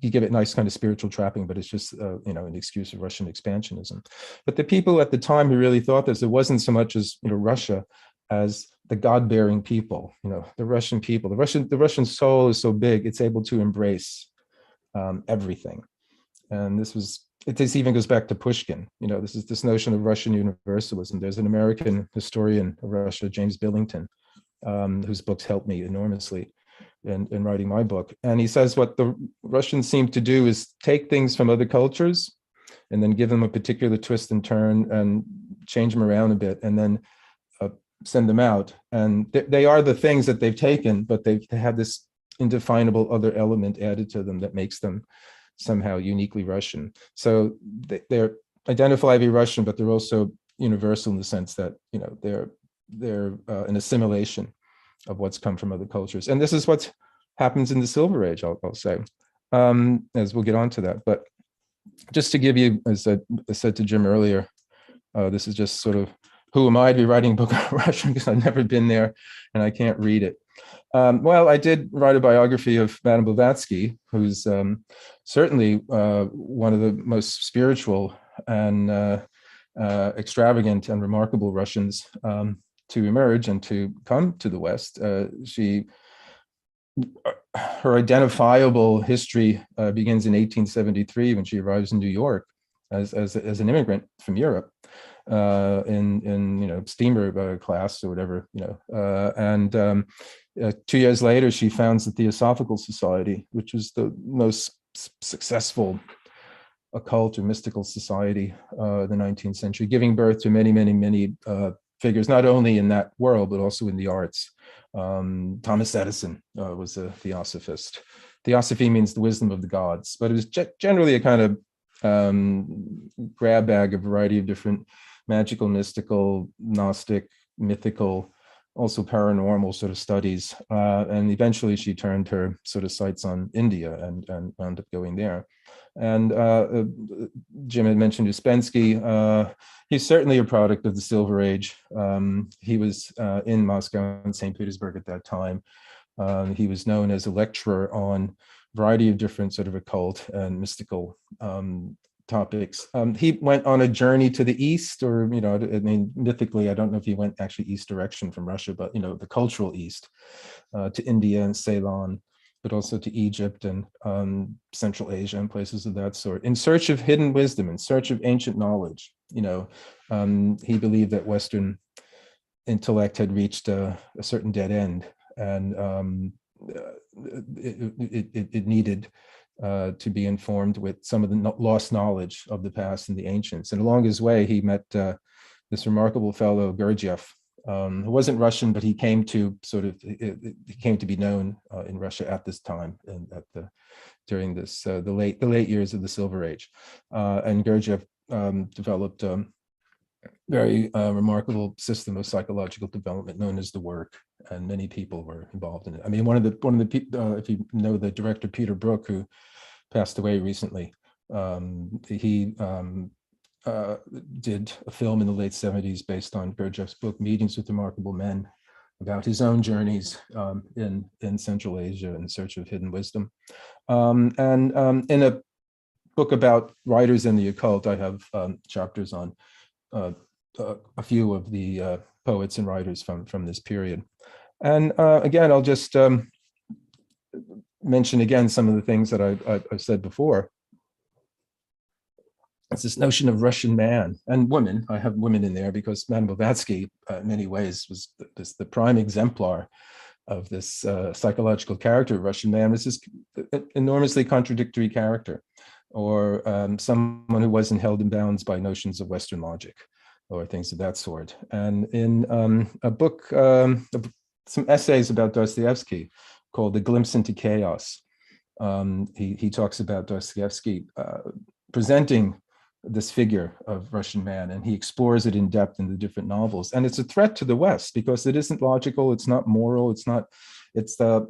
Speaker 2: give it nice kind of spiritual trapping, but it's just, an excuse of Russian expansionism. But the people at the time who really thought this, it wasn't so much as, Russia as the God-bearing people, the Russian people. The Russian soul is so big, it's able to embrace everything. And this even goes back to Pushkin. This is this notion of Russian universalism. There's an American historian of Russia, James Billington, whose books helped me enormously in writing my book. And he says what the Russians seem to do is take things from other cultures and then give them a particular twist and turn and change them around a bit and then send them out. And they are the things that they've taken, but they have this indefinable other element added to them that makes them somehow uniquely Russian. So they're identifiably Russian, but they're also universal in the sense that, they're an assimilation of what's come from other cultures. And this is what happens in the Silver Age, I'll say, as we'll get on to that. But just to give you, as I said to Jim earlier, this is just sort of, who am I to be writing a book on Russian, because I've never been there and I can't read it. Well, I did write a biography of Madonna Belvatsky, who's certainly one of the most spiritual and extravagant and remarkable Russians to emerge and to come to the West. Her identifiable history begins in 1873 when she arrives in New York as an immigrant from Europe in steamer class or whatever, and 2 years later she founds the Theosophical Society, which was the most successful occult or mystical society of the 19th century, giving birth to many, many, many figures, not only in that world, but also in the arts. Thomas Edison was a theosophist. Theosophy means the wisdom of the gods, but it was generally a kind of grab bag, a variety of different magical, mystical, Gnostic, mythical, also paranormal sort of studies. And eventually she turned her sort of sights on India and wound up going there. And Jim had mentioned Ouspensky. He's certainly a product of the Silver Age. He was in Moscow and St. Petersburg at that time. He was known as a lecturer on a variety of different sort of occult and mystical topics. He went on a journey to the east, or, mythically, I don't know if he went actually east direction from Russia, but, the cultural east, to India and Ceylon, but also to Egypt and Central Asia and places of that sort, in search of hidden wisdom, in search of ancient knowledge. He believed that Western intellect had reached a certain dead end, and it needed to be informed with some of the lost knowledge of the past and the ancients. And along his way, he met this remarkable fellow, Gurdjieff, who wasn't Russian, but he came to he came to be known in Russia at this time and during this the late years of the Silver Age. And Gurdjieff developed very remarkable system of psychological development known as the work, and many people were involved in it. I mean, one of the people, if you know the director Peter Brook, who passed away recently, he did a film in the late 70s based on Gurdjieff's book Meetings with Remarkable Men, about his own journeys in Central Asia in search of hidden wisdom. And in a book about writers in the occult, I have chapters on a few of the poets and writers from this period. And again, I'll just mention again some of the things that I've said before. It's this notion of Russian man and woman. I have women in there because Madame Blavatsky, in many ways, was the prime exemplar of this psychological character of Russian man. Was this enormously contradictory character, or someone who wasn't held in bounds by notions of Western logic or things of that sort. And in a book, some essays about Dostoevsky called The Glimpse into Chaos, he talks about Dostoevsky presenting this figure of Russian man, and he explores it in depth in the different novels. And it's a threat to the West because it isn't logical, it's not moral, it's the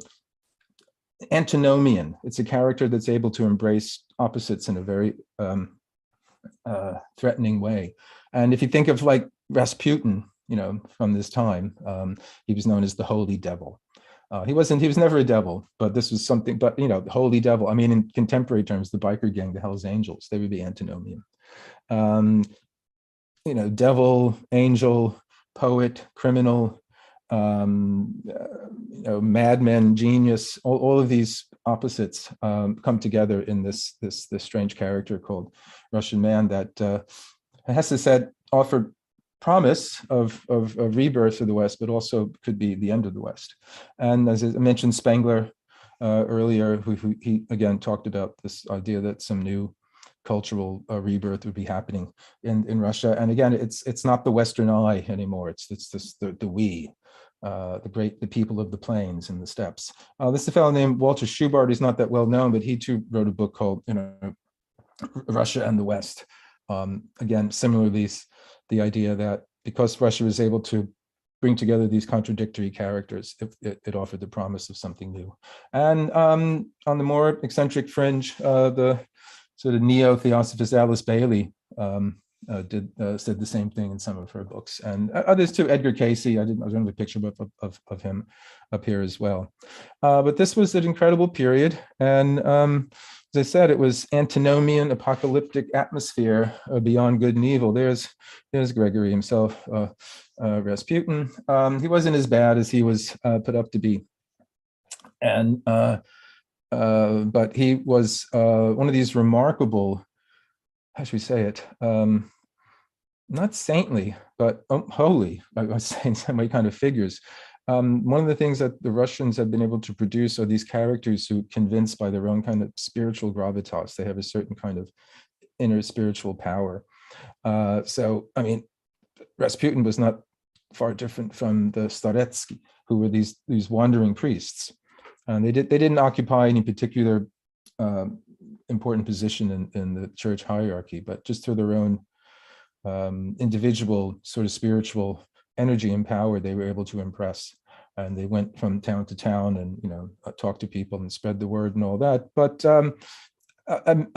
Speaker 2: antinomian. It's a character that's able to embrace opposites in a very threatening way. And if you think of like Rasputin, you know, from this time, he was known as the holy devil. He was never a devil, but this was something, but you know, the holy devil, I mean, in contemporary terms, the biker gang, the Hells Angels, they would be antinomian. You know, devil, angel, poet, criminal, you know, madman, genius, all of these opposites come together in this strange character called Russian man that Hesse said offered promise of rebirth for the West, but also could be the end of the West. And as I mentioned, Spengler earlier, who he again talked about this idea that some new cultural rebirth would be happening in Russia. And again, it's not the Western eye anymore. It's the we, the people of the plains and the steppes. This is a fellow named Walter Schubart. He's not that well known, but he too wrote a book called, you know, Russia and the West. Again, similarly, the idea that because Russia was able to bring together these contradictory characters, it offered the promise of something new. And on the more eccentric fringe, the sort of neo-theosophist Alice Bailey said the same thing in some of her books, and others too. Edgar Casey, I don't have a picture of him up here as well. But this was an incredible period, and as I said, it was antinomian, apocalyptic atmosphere beyond good and evil. There's Gregory himself, Rasputin. He wasn't as bad as he was put up to be, and but he was one of these remarkable, how should we say it, not saintly, but holy, I was saying, some way, kind of figures. One of the things that the Russians have been able to produce are these characters who convince by their own kind of spiritual gravitas. They have a certain kind of inner spiritual power. So, I mean, Rasputin was not far different from the Staretsky, who were these wandering priests. And they didn't occupy any particular important position in the church hierarchy, but just through their own individual sort of spiritual energy and power, they were able to impress. And they went from town to town and, you know, talked to people and spread the word and all that. But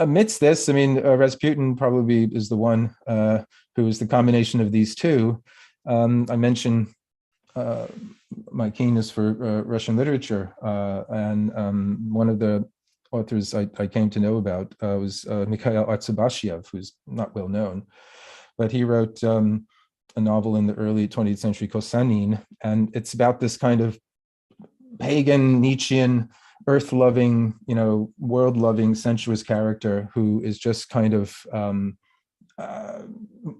Speaker 2: amidst this, I mean, Rasputin probably is the one who is the combination of these two. I mentioned my keenness for Russian literature, and one of the authors I came to know about was Mikhail Atsubashiv, who's not well known, but he wrote a novel in the early 20th century called Sanin, and it's about this kind of pagan Nietzschean, earth-loving, you know, world-loving, sensuous character who is just kind of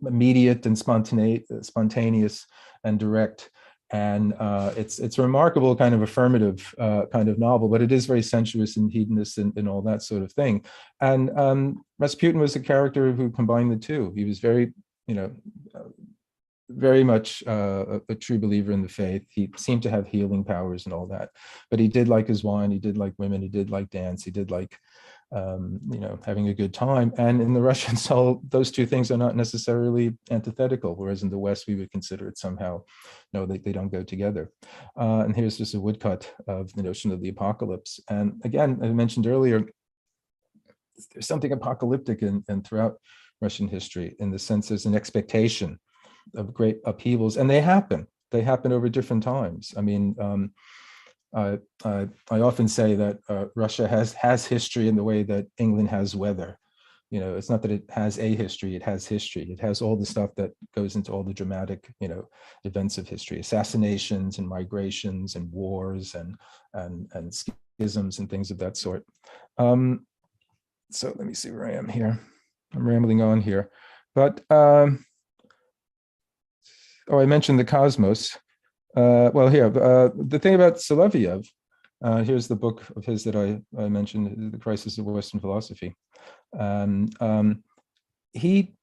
Speaker 2: immediate and spontaneous and direct. And it's a remarkable kind of affirmative kind of novel, but it is very sensuous and hedonist and all that sort of thing. And Rasputin was a character who combined the two. He was very, you know, very much a true believer in the faith. He seemed to have healing powers and all that, but he did like his wine, he did like women, he did like dance, he did like having a good time. And in the Russian soul, those two things are not necessarily antithetical, whereas in the West, we would consider it somehow, no, they don't go together. And here's just a woodcut of the notion of the apocalypse. And again, I mentioned earlier, there's something apocalyptic and throughout Russian history, in the sense there's an expectation of great upheavals, and they happen over different times. I mean, I often say that Russia has history in the way that England has weather. It's not that it has a history, it has history. It has all the stuff that goes into all the dramatic, events of history, assassinations and migrations and wars and schisms and things of that sort. So let me see where I am here. I'm rambling on here, but I mentioned the cosmos. Well, here, the thing about Soloviev, here's the book of his that I mentioned, The Crisis of Western Philosophy. He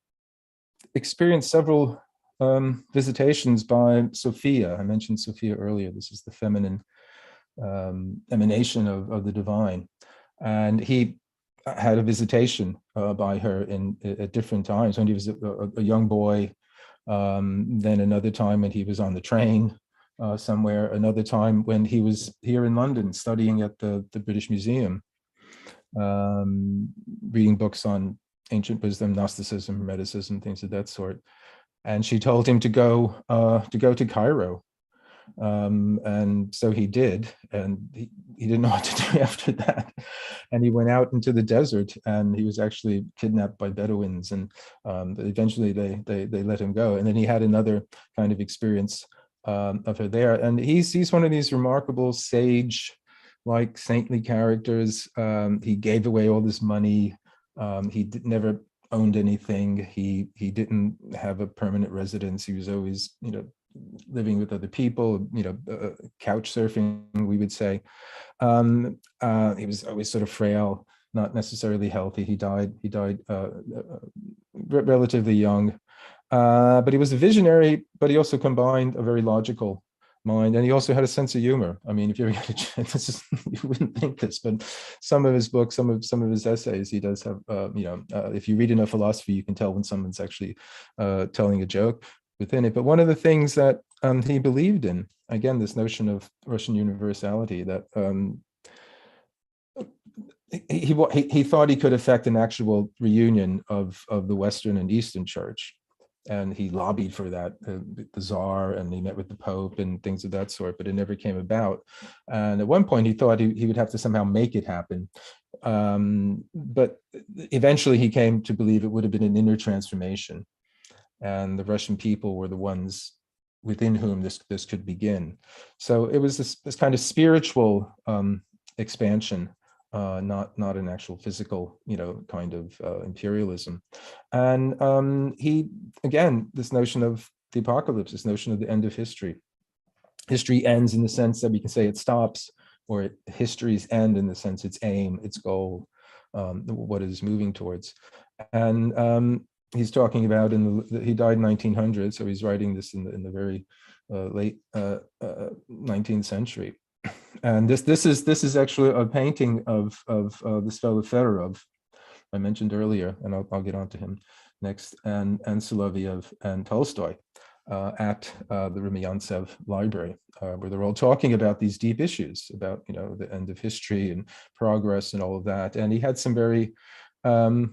Speaker 2: experienced several visitations by Sophia. I mentioned Sophia earlier. This is the feminine emanation of the divine. And he had a visitation by her at different times, when he was a young boy, then another time when he was on the train somewhere, another time when he was here in London studying at the British Museum, reading books on ancient wisdom, Gnosticism, Hermeticism, things of that sort. And she told him to go to Cairo. And so he did, and he didn't know what to do after that. And he went out into the desert, and he was actually kidnapped by Bedouins, and eventually they let him go. And then he had another kind of experience of her there. And he's one of these remarkable sage, like saintly characters. He gave away all this money. He never owned anything. He didn't have a permanent residence. He was always, living with other people, couch surfing, we would say. He was always sort of frail, not necessarily healthy. He died relatively young, but he was a visionary, but he also combined a very logical mind, and he also had a sense of humor. I mean, if you ever get a chance, you wouldn't think this, but some of his books, some of his essays, he does have, if you read enough philosophy, you can tell when someone's actually telling a joke within it. But one of the things that he believed in, again, this notion of Russian universality, that he thought he could effect an actual reunion of the Western and Eastern Church. And he lobbied for that, the Tsar, and he met with the Pope and things of that sort, but it never came about. And at one point he thought he would have to somehow make it happen. But eventually he came to believe it would have been an inner transformation. And the Russian people were the ones within whom this could begin. So it was this kind of spiritual expansion, not an actual physical, kind of imperialism. And he, again, this notion of the apocalypse, this notion of the end of history. History ends in the sense that we can say it stops, or history's end in the sense its aim, its goal, what it is moving towards. And he's talking about he died in 1900, so he's writing this in the very late 19th century. And this is actually a painting of this fellow Fedorov I mentioned earlier, and I'll get on to him next, and Soloviev and Tolstoy at the Rumyantsev Library, where they're all talking about these deep issues about the end of history and progress and all of that. And he had some very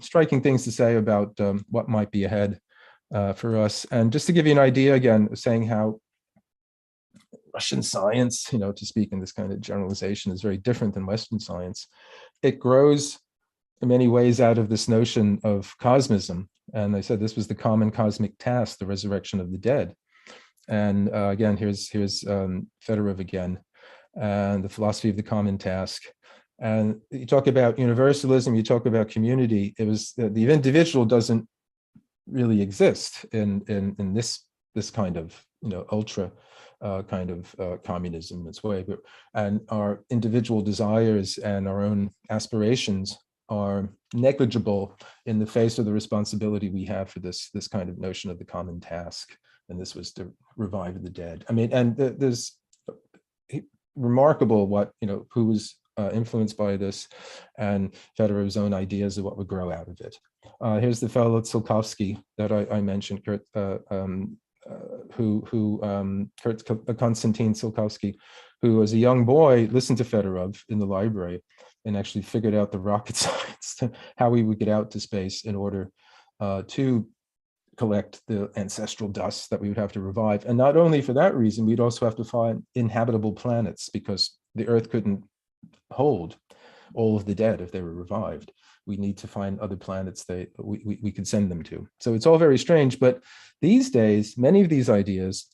Speaker 2: striking things to say about what might be ahead for us. And just to give you an idea, again, saying how Russian science, to speak in this kind of generalization, is very different than Western science. It grows in many ways out of this notion of cosmism. And I said this was the common cosmic task, the resurrection of the dead. And again, here's Fedorov again, and the philosophy of the common task. And you talk about universalism, you talk about community. It was the individual doesn't really exist in this kind of ultra kind of communism in its way, and our individual desires and our own aspirations are negligible in the face of the responsibility we have for this kind of notion of the common task, and this was to revive the dead. I mean, and there's remarkable what, who was influenced by this, and Fedorov's own ideas of what would grow out of it. Here's the fellow Tsiolkovsky that I mentioned, Konstantin Tsiolkovsky, who as a young boy listened to Fedorov in the library and actually figured out the rocket science, how we would get out to space in order to collect the ancestral dust that we would have to revive. And not only for that reason, we'd also have to find inhabitable planets, because the Earth couldn't hold all of the dead if they were revived. We need to find other planets that we could send them to. So it's all very strange, but these days, many of these ideas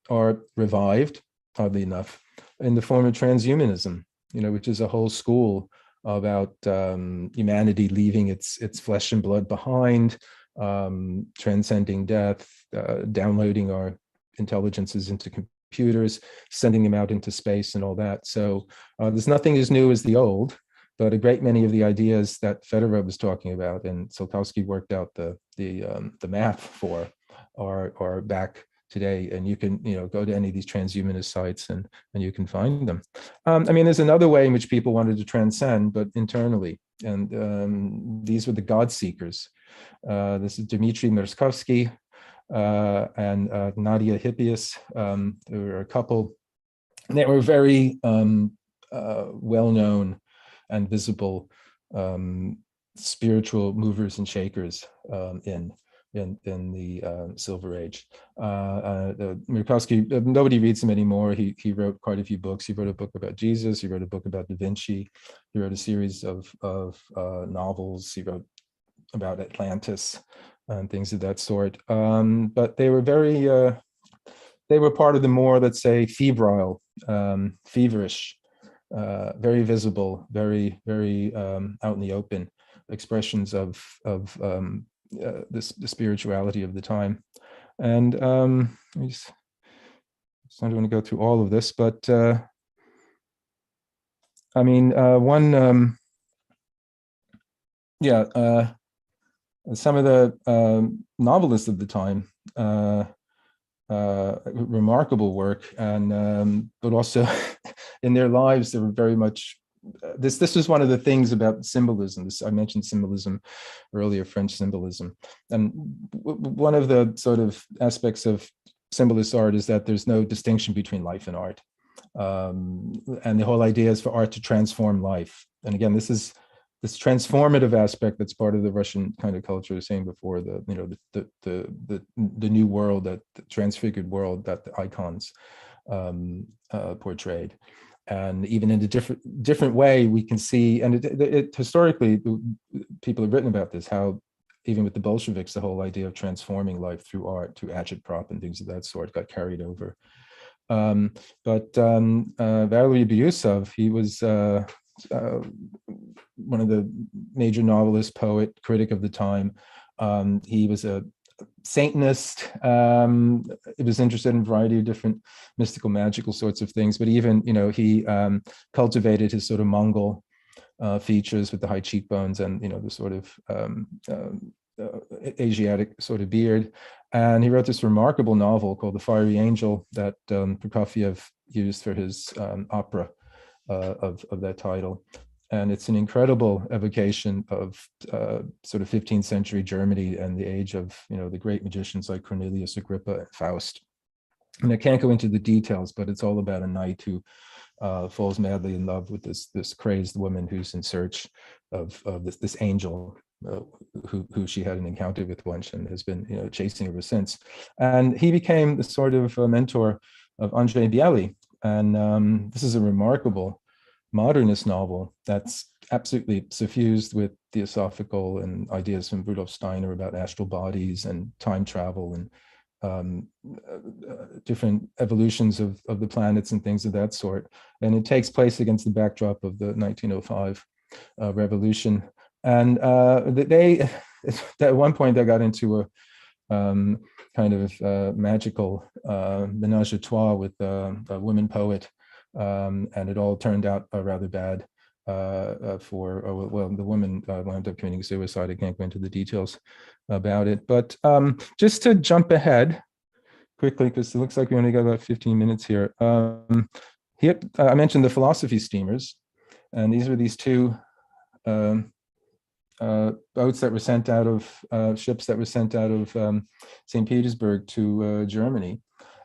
Speaker 2: are revived, oddly enough, in the form of transhumanism, which is a whole school about humanity leaving its flesh and blood behind, transcending death, downloading our intelligences into computers, sending them out into space and all that. So there's nothing as new as the old, but a great many of the ideas that Fedorov was talking about and Tsiolkovsky worked out the math for are back today. And you can go to any of these transhumanist sites and you can find them. I mean, there's another way in which people wanted to transcend, but internally. And these were the God seekers. This is Dmitry Merskovsky and Nadia Hippias. There were a couple. And they were very well-known and visible spiritual movers and shakers in the Silver Age. Mirskovsky, nobody reads him anymore. He wrote quite a few books. He wrote a book about Jesus. He wrote a book about Da Vinci. He wrote a series of novels. He wrote about Atlantis and things of that sort. But they were they were part of the more, let's say, febrile, feverish, very visible, very out in the open expressions of the spirituality of the time. And I just don't want to go through all of this, but I mean, some of the novelists of the time, remarkable work, and but also in their lives they were very much this was one of the things about symbolism. I mentioned symbolism earlier, French symbolism, and one of the sort of aspects of symbolist art is that there's no distinction between life and art, and the whole idea is for art to transform life. And again, this is this transformative aspect that's part of the Russian kind of culture, saying before, the new world, that the transfigured world that the icons portrayed. And even in a different way, we can see, and it historically, people have written about this, how even with the Bolsheviks, the whole idea of transforming life through art, through agitprop and things of that sort, got carried over. But Valery Byusov, he was one of the major novelists, poet, critic of the time. He was a Satanist. He was interested in a variety of different mystical, magical sorts of things, but even, he cultivated his sort of Mongol features with the high cheekbones and, the sort of Asiatic sort of beard. And he wrote this remarkable novel called The Fiery Angel that Prokofiev used for his opera of that title. And it's an incredible evocation of sort of 15th century Germany and the age of, the great magicians like Cornelius Agrippa and Faust. And I can't go into the details, but it's all about a knight who falls madly in love with this crazed woman who's in search of this angel who she had an encounter with once and has been, chasing ever since. And he became the sort of mentor of Andrzej Bialy. And this is a remarkable modernist novel that's absolutely suffused with theosophical and ideas from Rudolf Steiner about astral bodies and time travel and different evolutions of the planets and things of that sort. And it takes place against the backdrop of the 1905 revolution. And they at one point they got into a kind of magical menage a trois with a woman poet. And it all turned out rather bad the woman wound up committing suicide. I can't go into the details about it, but just to jump ahead quickly, because it looks like we only got about 15 minutes here. Here, I mentioned the philosophy steamers, and these were these two boats that were sent out of ships that were sent out of St. Petersburg to Germany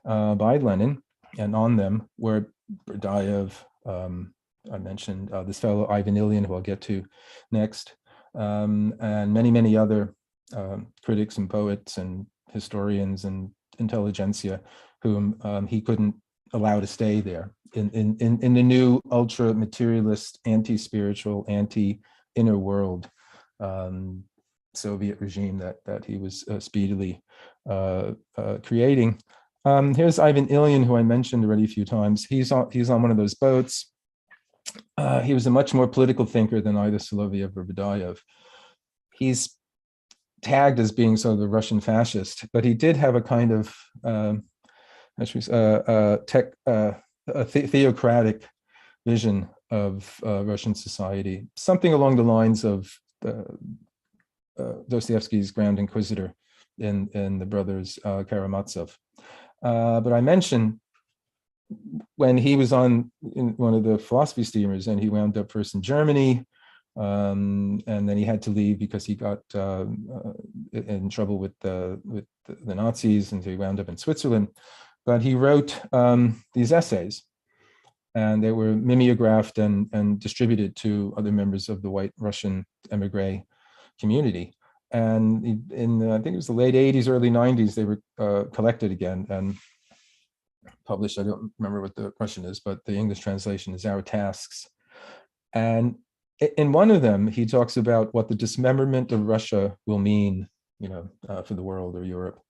Speaker 2: by Lenin, and on them were Berdayev, I mentioned this fellow Ivan Ilyin, who I'll get to next, and many, many other critics and poets and historians and intelligentsia whom he couldn't allow to stay there in the new ultra materialist, anti-spiritual, anti-inner world Soviet regime that he was speedily creating. Here's Ivan Ilyin, who I mentioned already a few times. He's on one of those boats. He was a much more political thinker than either Soloviev or Berdayev. He's tagged as being sort of the Russian fascist, but he did have a kind of theocratic vision of Russian society, something along the lines of Dostoevsky's Grand Inquisitor in the brothers Karamazov. But I mentioned when he was in one of the philosophy steamers, and he wound up first in Germany, and then he had to leave because he got in trouble with the Nazis, and so he wound up in Switzerland. But he wrote these essays, and they were mimeographed and distributed to other members of the white Russian emigre community. And in I think it was the late 80s, early 90s, they were collected again and published. I don't remember what the Russian is, but the English translation is Our Tasks. And in one of them, he talks about what the dismemberment of Russia will mean, for the world or Europe.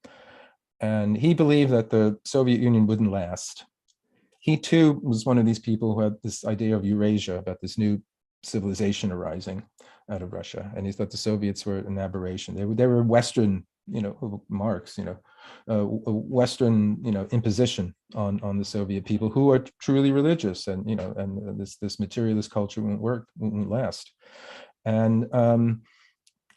Speaker 2: And he believed that the Soviet Union wouldn't last. He too was one of these people who had this idea of Eurasia, about this new civilization arising out of Russia, and he thought the Soviets were an aberration. They were Western, Marx, Western, imposition on the Soviet people, who are truly religious, and and this materialist culture won't last. And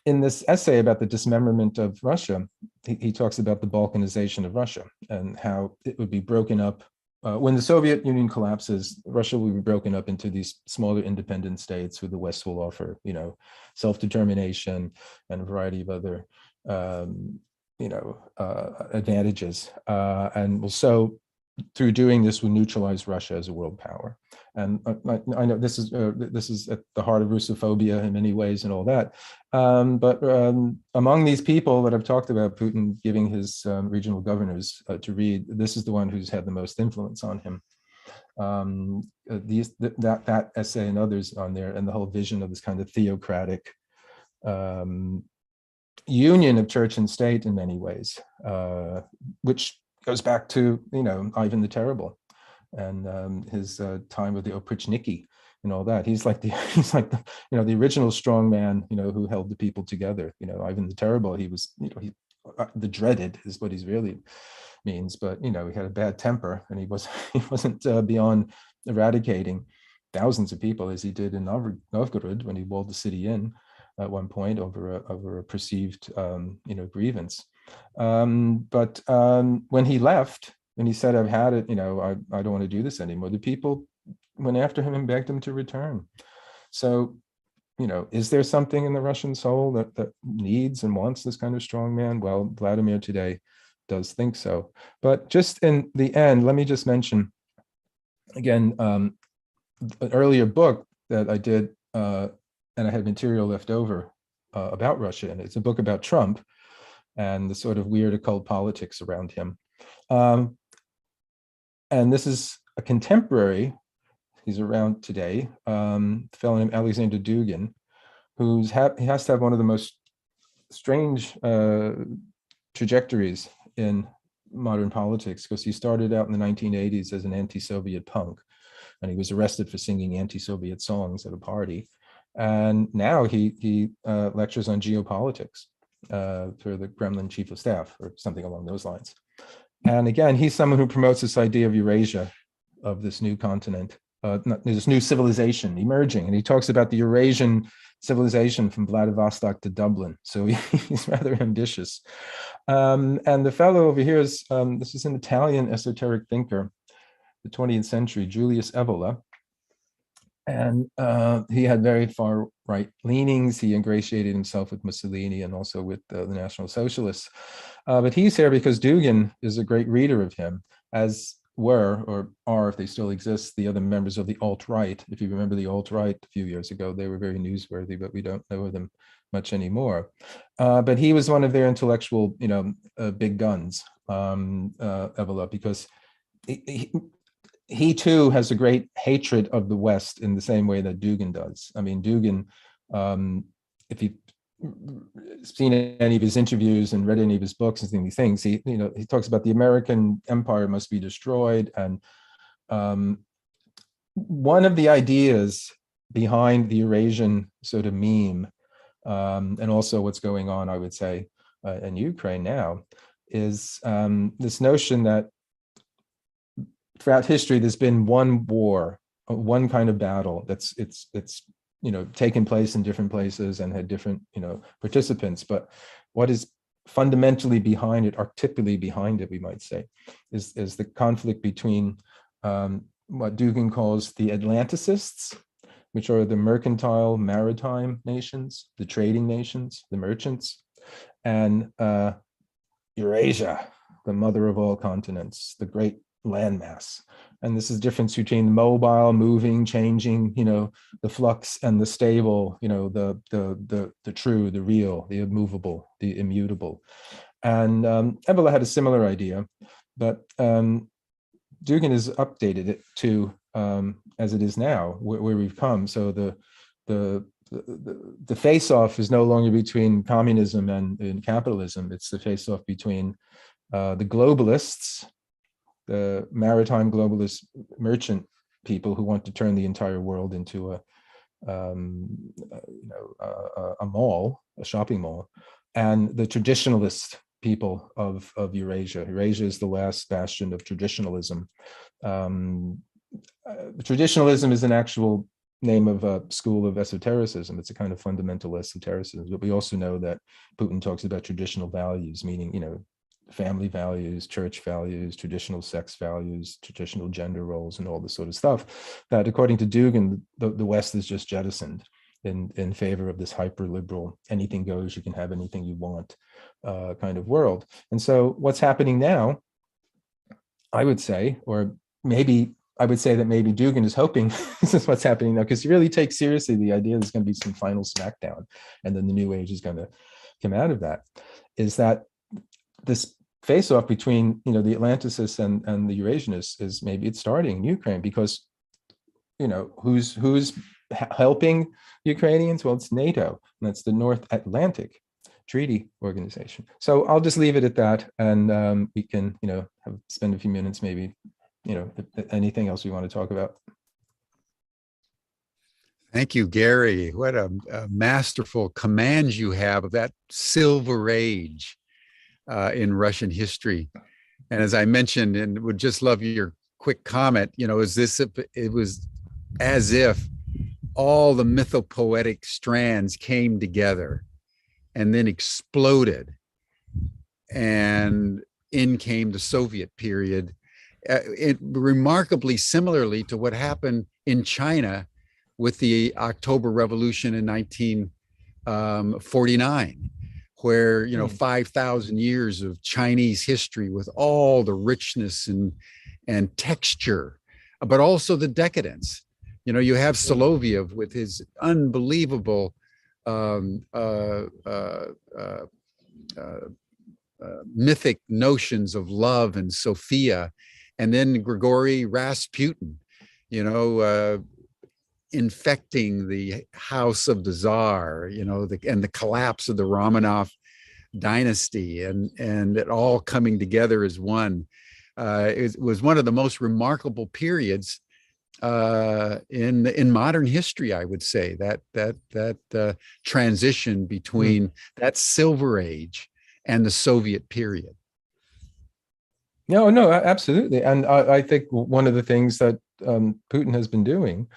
Speaker 2: in this essay about the dismemberment of Russia, he talks about the Balkanization of Russia and how it would be broken up. When the Soviet Union collapses, Russia will be broken up into these smaller independent states who the West will offer, self-determination and a variety of other, advantages. And will so, through doing this, will neutralize Russia as a world power. And I know this is at the heart of Russophobia in many ways and all that. But among these people that I've talked about, Putin giving his regional governors to read, this is the one who's had the most influence on him. That essay and others on there, and the whole vision of this kind of theocratic union of church and state in many ways, which goes back to Ivan the Terrible and his time with the Oprichniki and all that. He's like the the original strong man, who held the people together. Ivan the Terrible, he was the dreaded is what he's really means, but he had a bad temper, and he wasn't beyond eradicating thousands of people, as he did in Novgorod when he walled the city in at one point over a perceived grievance. But when he left, and he said, "I've had it, I don't want to do this anymore," the people went after him and begged him to return. So, is there something in the Russian soul that needs and wants this kind of strong man? Well, Vladimir today does think so. But just in the end, let me just mention again an earlier book that I did, and I had material left over about Russia, and it's a book about Trump and the sort of weird occult politics around him. And this is a contemporary, he's around today, a fellow named Alexander Dugin, he has to have one of the most strange trajectories in modern politics, because he started out in the 1980s as an anti-Soviet punk, and he was arrested for singing anti-Soviet songs at a party. And now he lectures on geopolitics for the Kremlin chief of staff or something along those lines. And again, he's someone who promotes this idea of Eurasia, of this new continent, this new civilization emerging. And he talks about the Eurasian civilization from Vladivostok to Dublin. So he's rather ambitious. And the fellow over here is, this is an Italian esoteric thinker, the 20th century, Julius Evola. And he had very far right leanings. He ingratiated himself with Mussolini and also with the National Socialists. But he's here because Dugin is a great reader of him, as were, or are, if they still exist, the other members of the alt-right. If you remember the alt-right a few years ago, they were very newsworthy, but we don't know of them much anymore. But he was one of their intellectual, big guns, Evola, because he too has a great hatred of the West in the same way that Dugin does. I mean, Dugin, if you've seen any of his interviews and read any of his books and things, he talks about the American empire must be destroyed. And one of the ideas behind the Eurasian sort of meme, and also what's going on, I would say, in Ukraine now, is this notion that throughout history, there's been one war, one kind of battle that's taken place in different places and had different participants. But what is fundamentally behind it, archetypally behind it, we might say, is the conflict between what Dugin calls the Atlanticists, which are the mercantile maritime nations, the trading nations, the merchants, and Eurasia, the mother of all continents, the great landmass. And this is the difference between mobile, moving, changing, the flux, and the stable, the true, the real, the immovable, the immutable. And Evola had a similar idea, but Dugin has updated it to as it is now, where we've come. So the face-off is no longer between communism and capitalism. It's the face-off between the globalists, the maritime globalist merchant people who want to turn the entire world into a mall, a shopping mall, and the traditionalist people of Eurasia. Eurasia is the last bastion of traditionalism. Traditionalism is an actual name of a school of esotericism. It's a kind of fundamental esotericism. But we also know that Putin talks about traditional values, meaning, family values, church values, traditional sex values, traditional gender roles, and all this sort of stuff that, according to Dugin, the West is just jettisoned in favor of this hyper-liberal, anything goes, you can have anything you want kind of world. And so what's happening now, I would say, or maybe I would say that maybe Dugin is hoping this is what's happening now, because he really takes seriously the idea there's going to be some final smackdown and then the new age is going to come out of that, is that this face-off between the Atlanticists and the Eurasianists is maybe it's starting in Ukraine, because who's helping Ukrainians? Well, it's NATO, and that's the North Atlantic Treaty Organization. So I'll just leave it at that, and we can spend a few minutes maybe anything else we want to talk about.
Speaker 1: Thank you, Gary. What a masterful command you have of that silver age in Russian history. And as I mentioned, and would just love your quick comment, it was as if all the mythopoetic strands came together and then exploded, and in came the Soviet period, remarkably similarly to what happened in China with the October Revolution in 1949. Where 5,000 years of Chinese history with all the richness and texture, but also the decadence. You have Soloviev with his unbelievable mythic notions of love and Sophia, and then Grigory Rasputin, infecting the house of the Tsar, and the collapse of the Romanov dynasty, and it all coming together as one. It was one of the most remarkable periods in modern history, I would say. That transition between that Silver Age and the Soviet period.
Speaker 2: No, absolutely, and I think one of the things that Putin has been doing,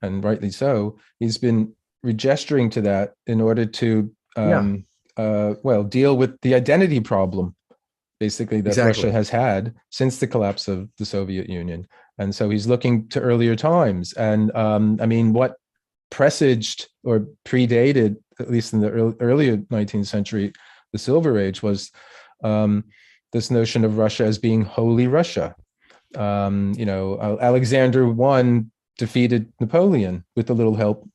Speaker 2: and rightly so, he's been gesturing to that in order to
Speaker 1: Yeah.
Speaker 2: deal with the identity problem, basically, that
Speaker 1: Exactly.
Speaker 2: Russia has had since the collapse of the Soviet Union. And so he's looking to earlier times. And I mean, what presaged or predated, at least in the earlier 19th century, the Silver Age, was this notion of Russia as being Holy Russia. Alexander I defeated Napoleon with a little help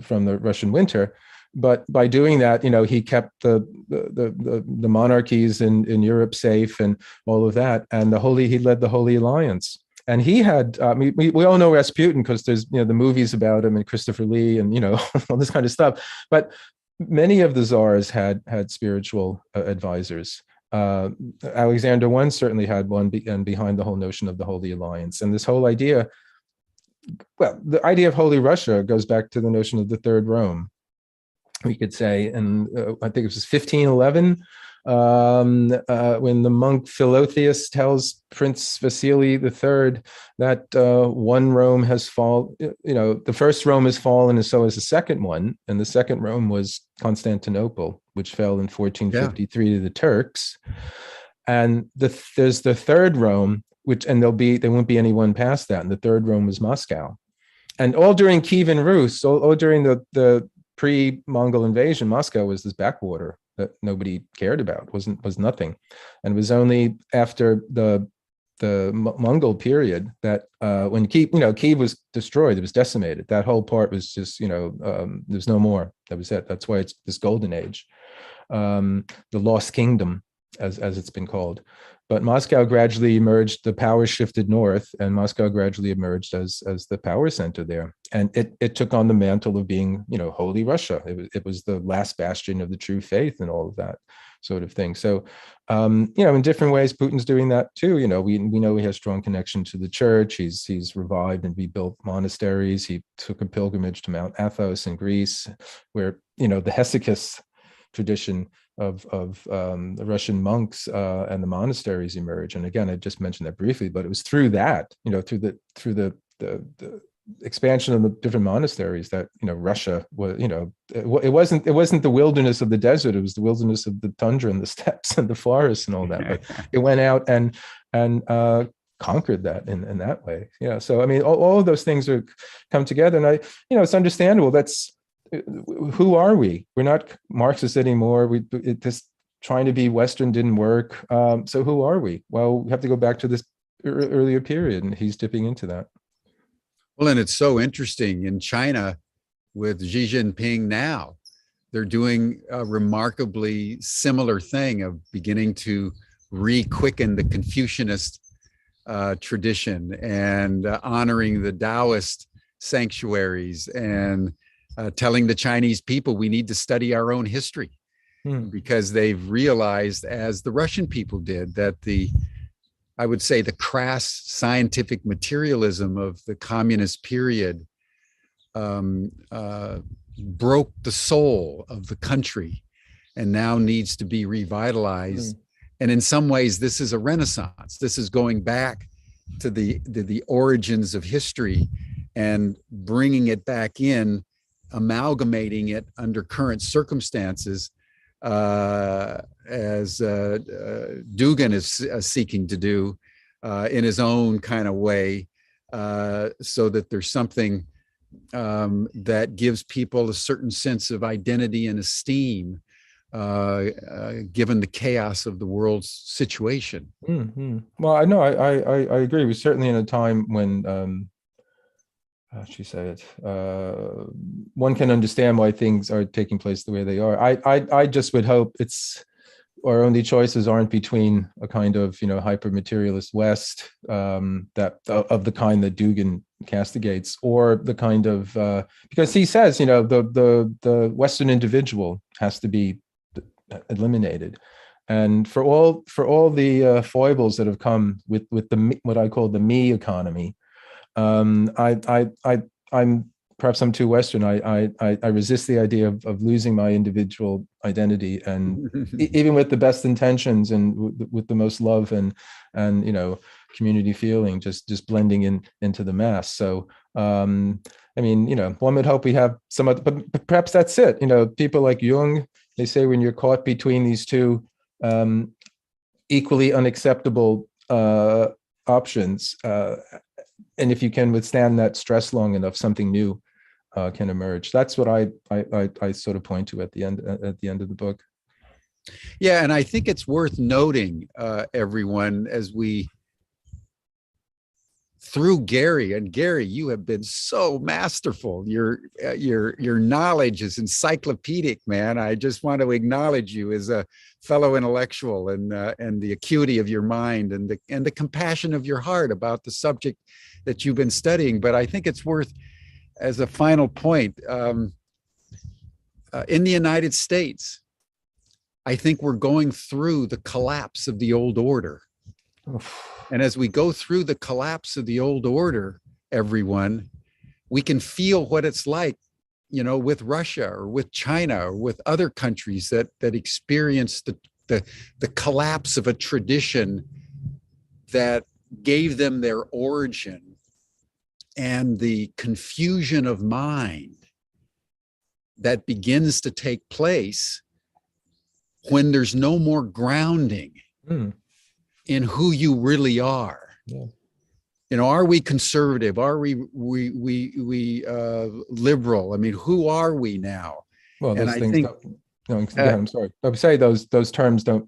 Speaker 2: from the Russian winter. But by doing that, he kept the monarchies in Europe safe and all of that. And he led the Holy Alliance. And he had, we all know Rasputin because there's, the movies about him and Christopher Lee and, all this kind of stuff. But many of the czars had spiritual advisors. Alexander I certainly had one, and behind the whole notion of the Holy Alliance. And this whole idea, the idea of Holy Russia goes back to the notion of the Third Rome, we could say. And I think it was 1511, when the monk Philotheus tells Prince Vasily III that one Rome has fallen, the first Rome has fallen, and so has the second one. And the second Rome was Constantinople, which fell in 1453 to the Turks. And there's the third Rome, there won't be anyone past that. And the third Rome was Moscow. And all during Kievan Rus, all during the pre-Mongol invasion, Moscow was this backwater that nobody cared about, was nothing. And it was only after the Mongol period that when Kiev was destroyed, it was decimated. That whole part was just, there's no more. That was it. That's why it's this golden age, the lost kingdom, as it's been called. But Moscow gradually emerged, the power shifted north, and Moscow gradually emerged as the power center there. And it took on the mantle of being, Holy Russia. It was the last bastion of the true faith and all of that sort of thing. So, in different ways, Putin's doing that too. We know he has strong connection to the church. He's revived and rebuilt monasteries. He took a pilgrimage to Mount Athos in Greece, where, the Hesychast tradition of the Russian monks and the monasteries emerge. And again, I just mentioned that briefly, but it was through that, through the expansion of the different monasteries that Russia was. It wasn't the wilderness of the desert; it was the wilderness of the tundra and the steppes and the forests and all that. But it went out and conquered that in that way. Yeah. So I mean, all of those things are come together, and it's understandable. Who are we? We're not Marxists anymore. Just trying to be Western didn't work. So who are we? Well, we have to go back to this earlier period, and he's dipping into that.
Speaker 1: Well, and it's so interesting in China with Xi Jinping now, they're doing a remarkably similar thing of beginning to re-quicken the Confucianist tradition and honoring the Taoist sanctuaries and telling the Chinese people we need to study our own history because they've realized, as the Russian people did, that I would say the crass scientific materialism of the communist period broke the soul of the country and now needs to be revitalized. And in some ways, this is a renaissance. This is going back to the origins of history and bringing it back in, amalgamating it under current circumstances, as Dugin is seeking to do in his own kind of way, so that there's something that gives people a certain sense of identity and esteem, given the chaos of the world's situation.
Speaker 2: Mm-hmm. Well, I know I agree. We're certainly in a time when how should you say it? One can understand why things are taking place the way they are. I just would hope our only choices aren't between a kind of hyper materialist West that of the kind that Dugin castigates, or the kind of because he says the Western individual has to be eliminated, and for all the foibles that have come with the what I call the me economy. Perhaps I'm too Western. I resist the idea of losing my individual identity, and even with the best intentions and with the most love and community feeling, just blending into the mass. So I mean, one would hope we have some other, but perhaps that's it. People like Jung, they say when you're caught between these two equally unacceptable options, and if you can withstand that stress long enough, something new can emerge. That's what I sort of point to at the end of the book.
Speaker 1: Yeah, and I think it's worth noting, everyone, as we through Gary, and Gary, you have been so masterful. Your knowledge is encyclopedic, man. I just want to acknowledge you as a fellow intellectual, and the acuity of your mind, and the compassion of your heart about the subject that you've been studying. But I think it's worth, as a final point, in the United States, I think we're going through the collapse of the old order. And as we go through the collapse of the old order, everyone, we can feel what it's like, with Russia or with China or with other countries that experience the collapse of a tradition that gave them their origin, and the confusion of mind that begins to take place when there's no more grounding in who you really are.
Speaker 2: Yeah.
Speaker 1: Are we conservative? Are we liberal? I mean, who are we now?
Speaker 2: Well, those things I'm sorry. I would say those terms don't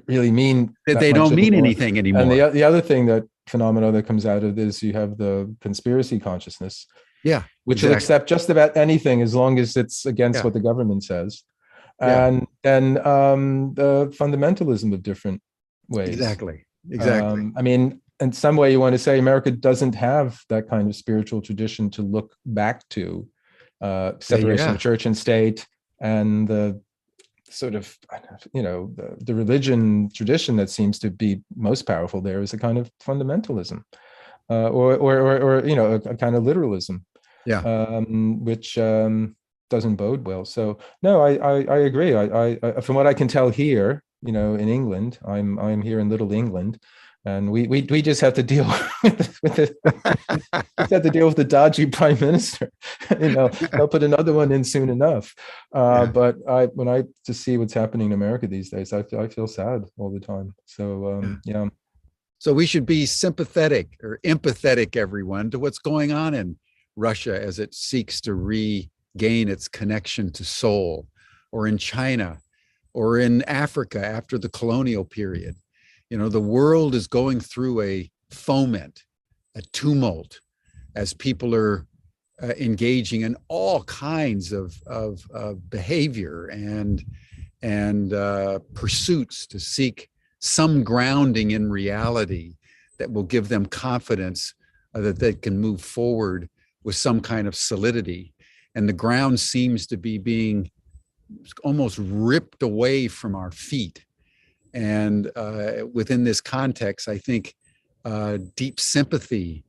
Speaker 2: really mean that
Speaker 1: they don't mean anything anymore.
Speaker 2: And the other thing, that phenomena that comes out of this, you have the conspiracy consciousness.
Speaker 1: Yeah,
Speaker 2: which will accept just about anything as long as it's against what the government says. And then the fundamentalism of different ways.
Speaker 1: Exactly.
Speaker 2: I mean, in some way, you want to say America doesn't have that kind of spiritual tradition to look back to, separation of church and state, and the sort of, the religion tradition that seems to be most powerful there is a kind of fundamentalism, or a kind of literalism, which doesn't bode well. So no, I agree. I from what I can tell here, in England, I'm here in Little England, and we just have to deal with the dodgy prime minister. They'll put another one in soon enough. But when I just see what's happening in America these days, I feel sad all the time. So
Speaker 1: So we should be sympathetic or empathetic, everyone, to what's going on in Russia as it seeks to regain its connection to soul, or in China, or in Africa after the colonial period. The world is going through a foment, a tumult, as people are engaging in all kinds of behavior and pursuits to seek some grounding in reality that will give them confidence that they can move forward with some kind of solidity. And the ground seems to be being almost ripped away from our feet. And within this context, I think deep sympathy,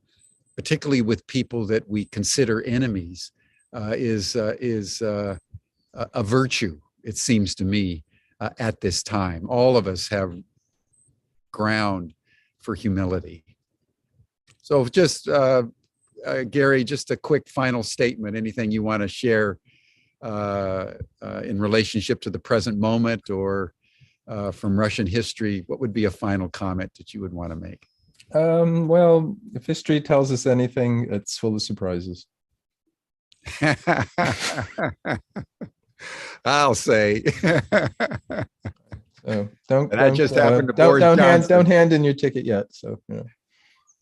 Speaker 1: particularly with people that we consider enemies, is a virtue, it seems to me, at this time. All of us have ground for humility. So just, Gary, just a quick final statement, anything you want to share in relationship to the present moment, or from Russian history, what would be a final comment that you would want to make?
Speaker 2: Well, if history tells us anything, it's full of surprises.
Speaker 1: I'll say.
Speaker 2: So don't hand in your ticket yet. So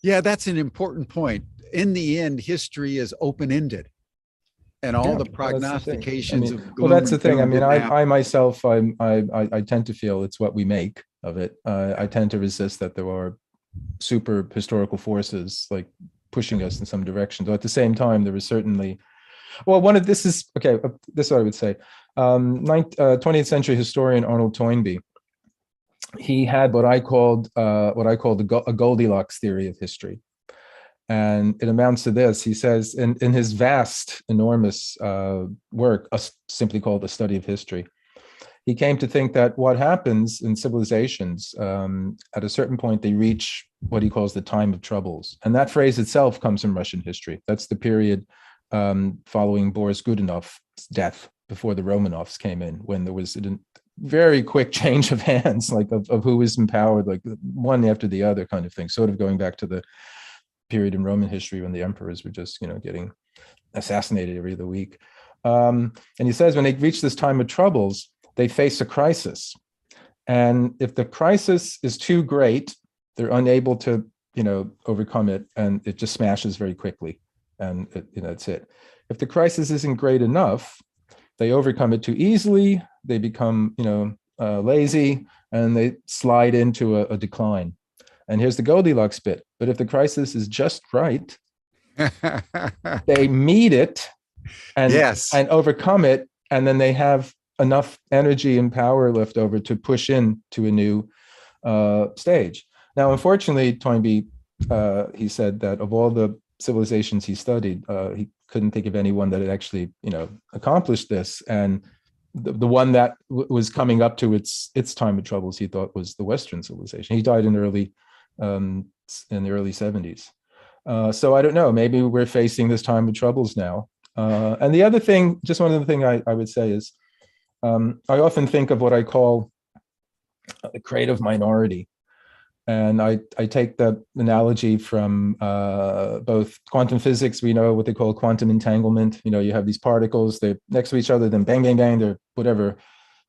Speaker 1: yeah, that's an important point. In the end, history is open-ended. And all the prognostications of gloom.
Speaker 2: Well, that's the thing. I mean, I myself, I tend to feel it's what we make of it. I tend to resist that there are super historical forces like pushing us in some direction. Though at the same time, there is certainly, well, this is what I would say. 20th century historian Arnold Toynbee, he had what I called a Goldilocks theory of history. And it amounts to this. He says in his vast, enormous work, simply called A Study of History, he came to think that what happens in civilizations, at a certain point, they reach what he calls the time of troubles. And that phrase itself comes from Russian history. That's the period following Boris Godunov's death before the Romanovs came in, when there was a very quick change of hands, like of who was in power, like one after the other kind of thing, sort of going back to the period in Roman history when the emperors were just, getting assassinated every other week. And he says when they reach this time of troubles, they face a crisis. And if the crisis is too great, they're unable to, overcome it, and it just smashes very quickly. And that's it. If the crisis isn't great enough, they overcome it too easily. They become, lazy, and they slide into a decline. And here's the Goldilocks bit. But if the crisis is just right, they meet it and overcome it, and then they have enough energy and power left over to push into a new stage. Now, unfortunately, Toynbee, he said that of all the civilizations he studied, he couldn't think of anyone that had actually, accomplished this. And the one that was coming up to its time of troubles, he thought, was the Western civilization. He died in the early 70s. So I don't know. Maybe we're facing this time of troubles now. And the other thing, just one other thing I would say is, I often think of what I call the creative minority. And I take the analogy from both quantum physics. We know what they call quantum entanglement. You have these particles, they're next to each other, then bang, bang, bang, they're whatever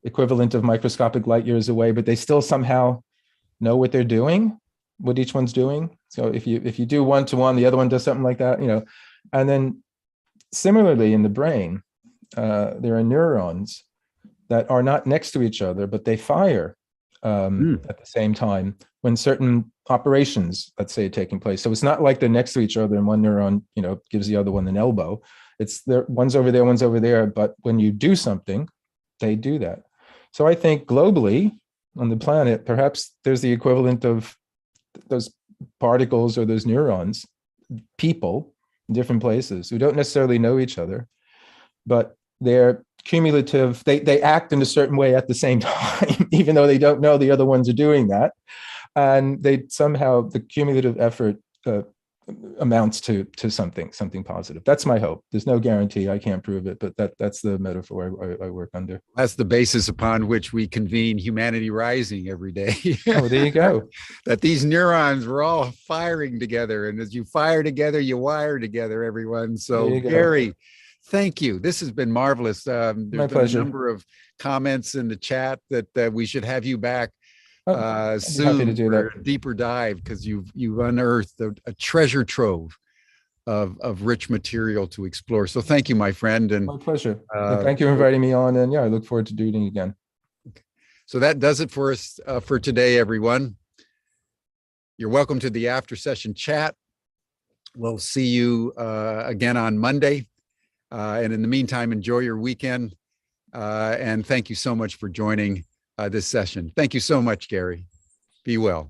Speaker 2: equivalent of microscopic light years away, but they still somehow know what they're doing, what each one's doing. So if you do one to one, the other one does something like that, And then similarly in the brain, there are neurons that are not next to each other, but they fire at the same time when certain operations, let's say, are taking place. So it's not like they're next to each other and one neuron, gives the other one an elbow. It's there, one's over there, but when you do something, they do that. So I think globally on the planet, perhaps there's the equivalent of those particles or those neurons, people in different places who don't necessarily know each other, but they're cumulative. They act in a certain way at the same time, even though they don't know the other ones are doing that. And they somehow, the cumulative effort amounts to something positive. That's my hope. There's no guarantee. I can't prove it, but that's the metaphor I work under.
Speaker 1: That's the basis upon which we convene Humanity Rising every day.
Speaker 2: Oh, there you go.
Speaker 1: That these neurons were all firing together. And as you fire together, you wire together, everyone. So Gary, thank you. This has been marvelous. There's been
Speaker 2: pleasure.
Speaker 1: A number of comments in the chat that we should have you back
Speaker 2: soon
Speaker 1: for a deeper dive, because you've unearthed a treasure trove of rich material to explore. So thank you, my friend. And
Speaker 2: my pleasure. Thank you for inviting me on. And I look forward to doing it again.
Speaker 1: Okay. So that does it for us for today, everyone. You're welcome to the after session chat. We'll see you again on Monday. And in the meantime, enjoy your weekend. And thank you so much for joining this session. Thank you so much, Gary. Be well.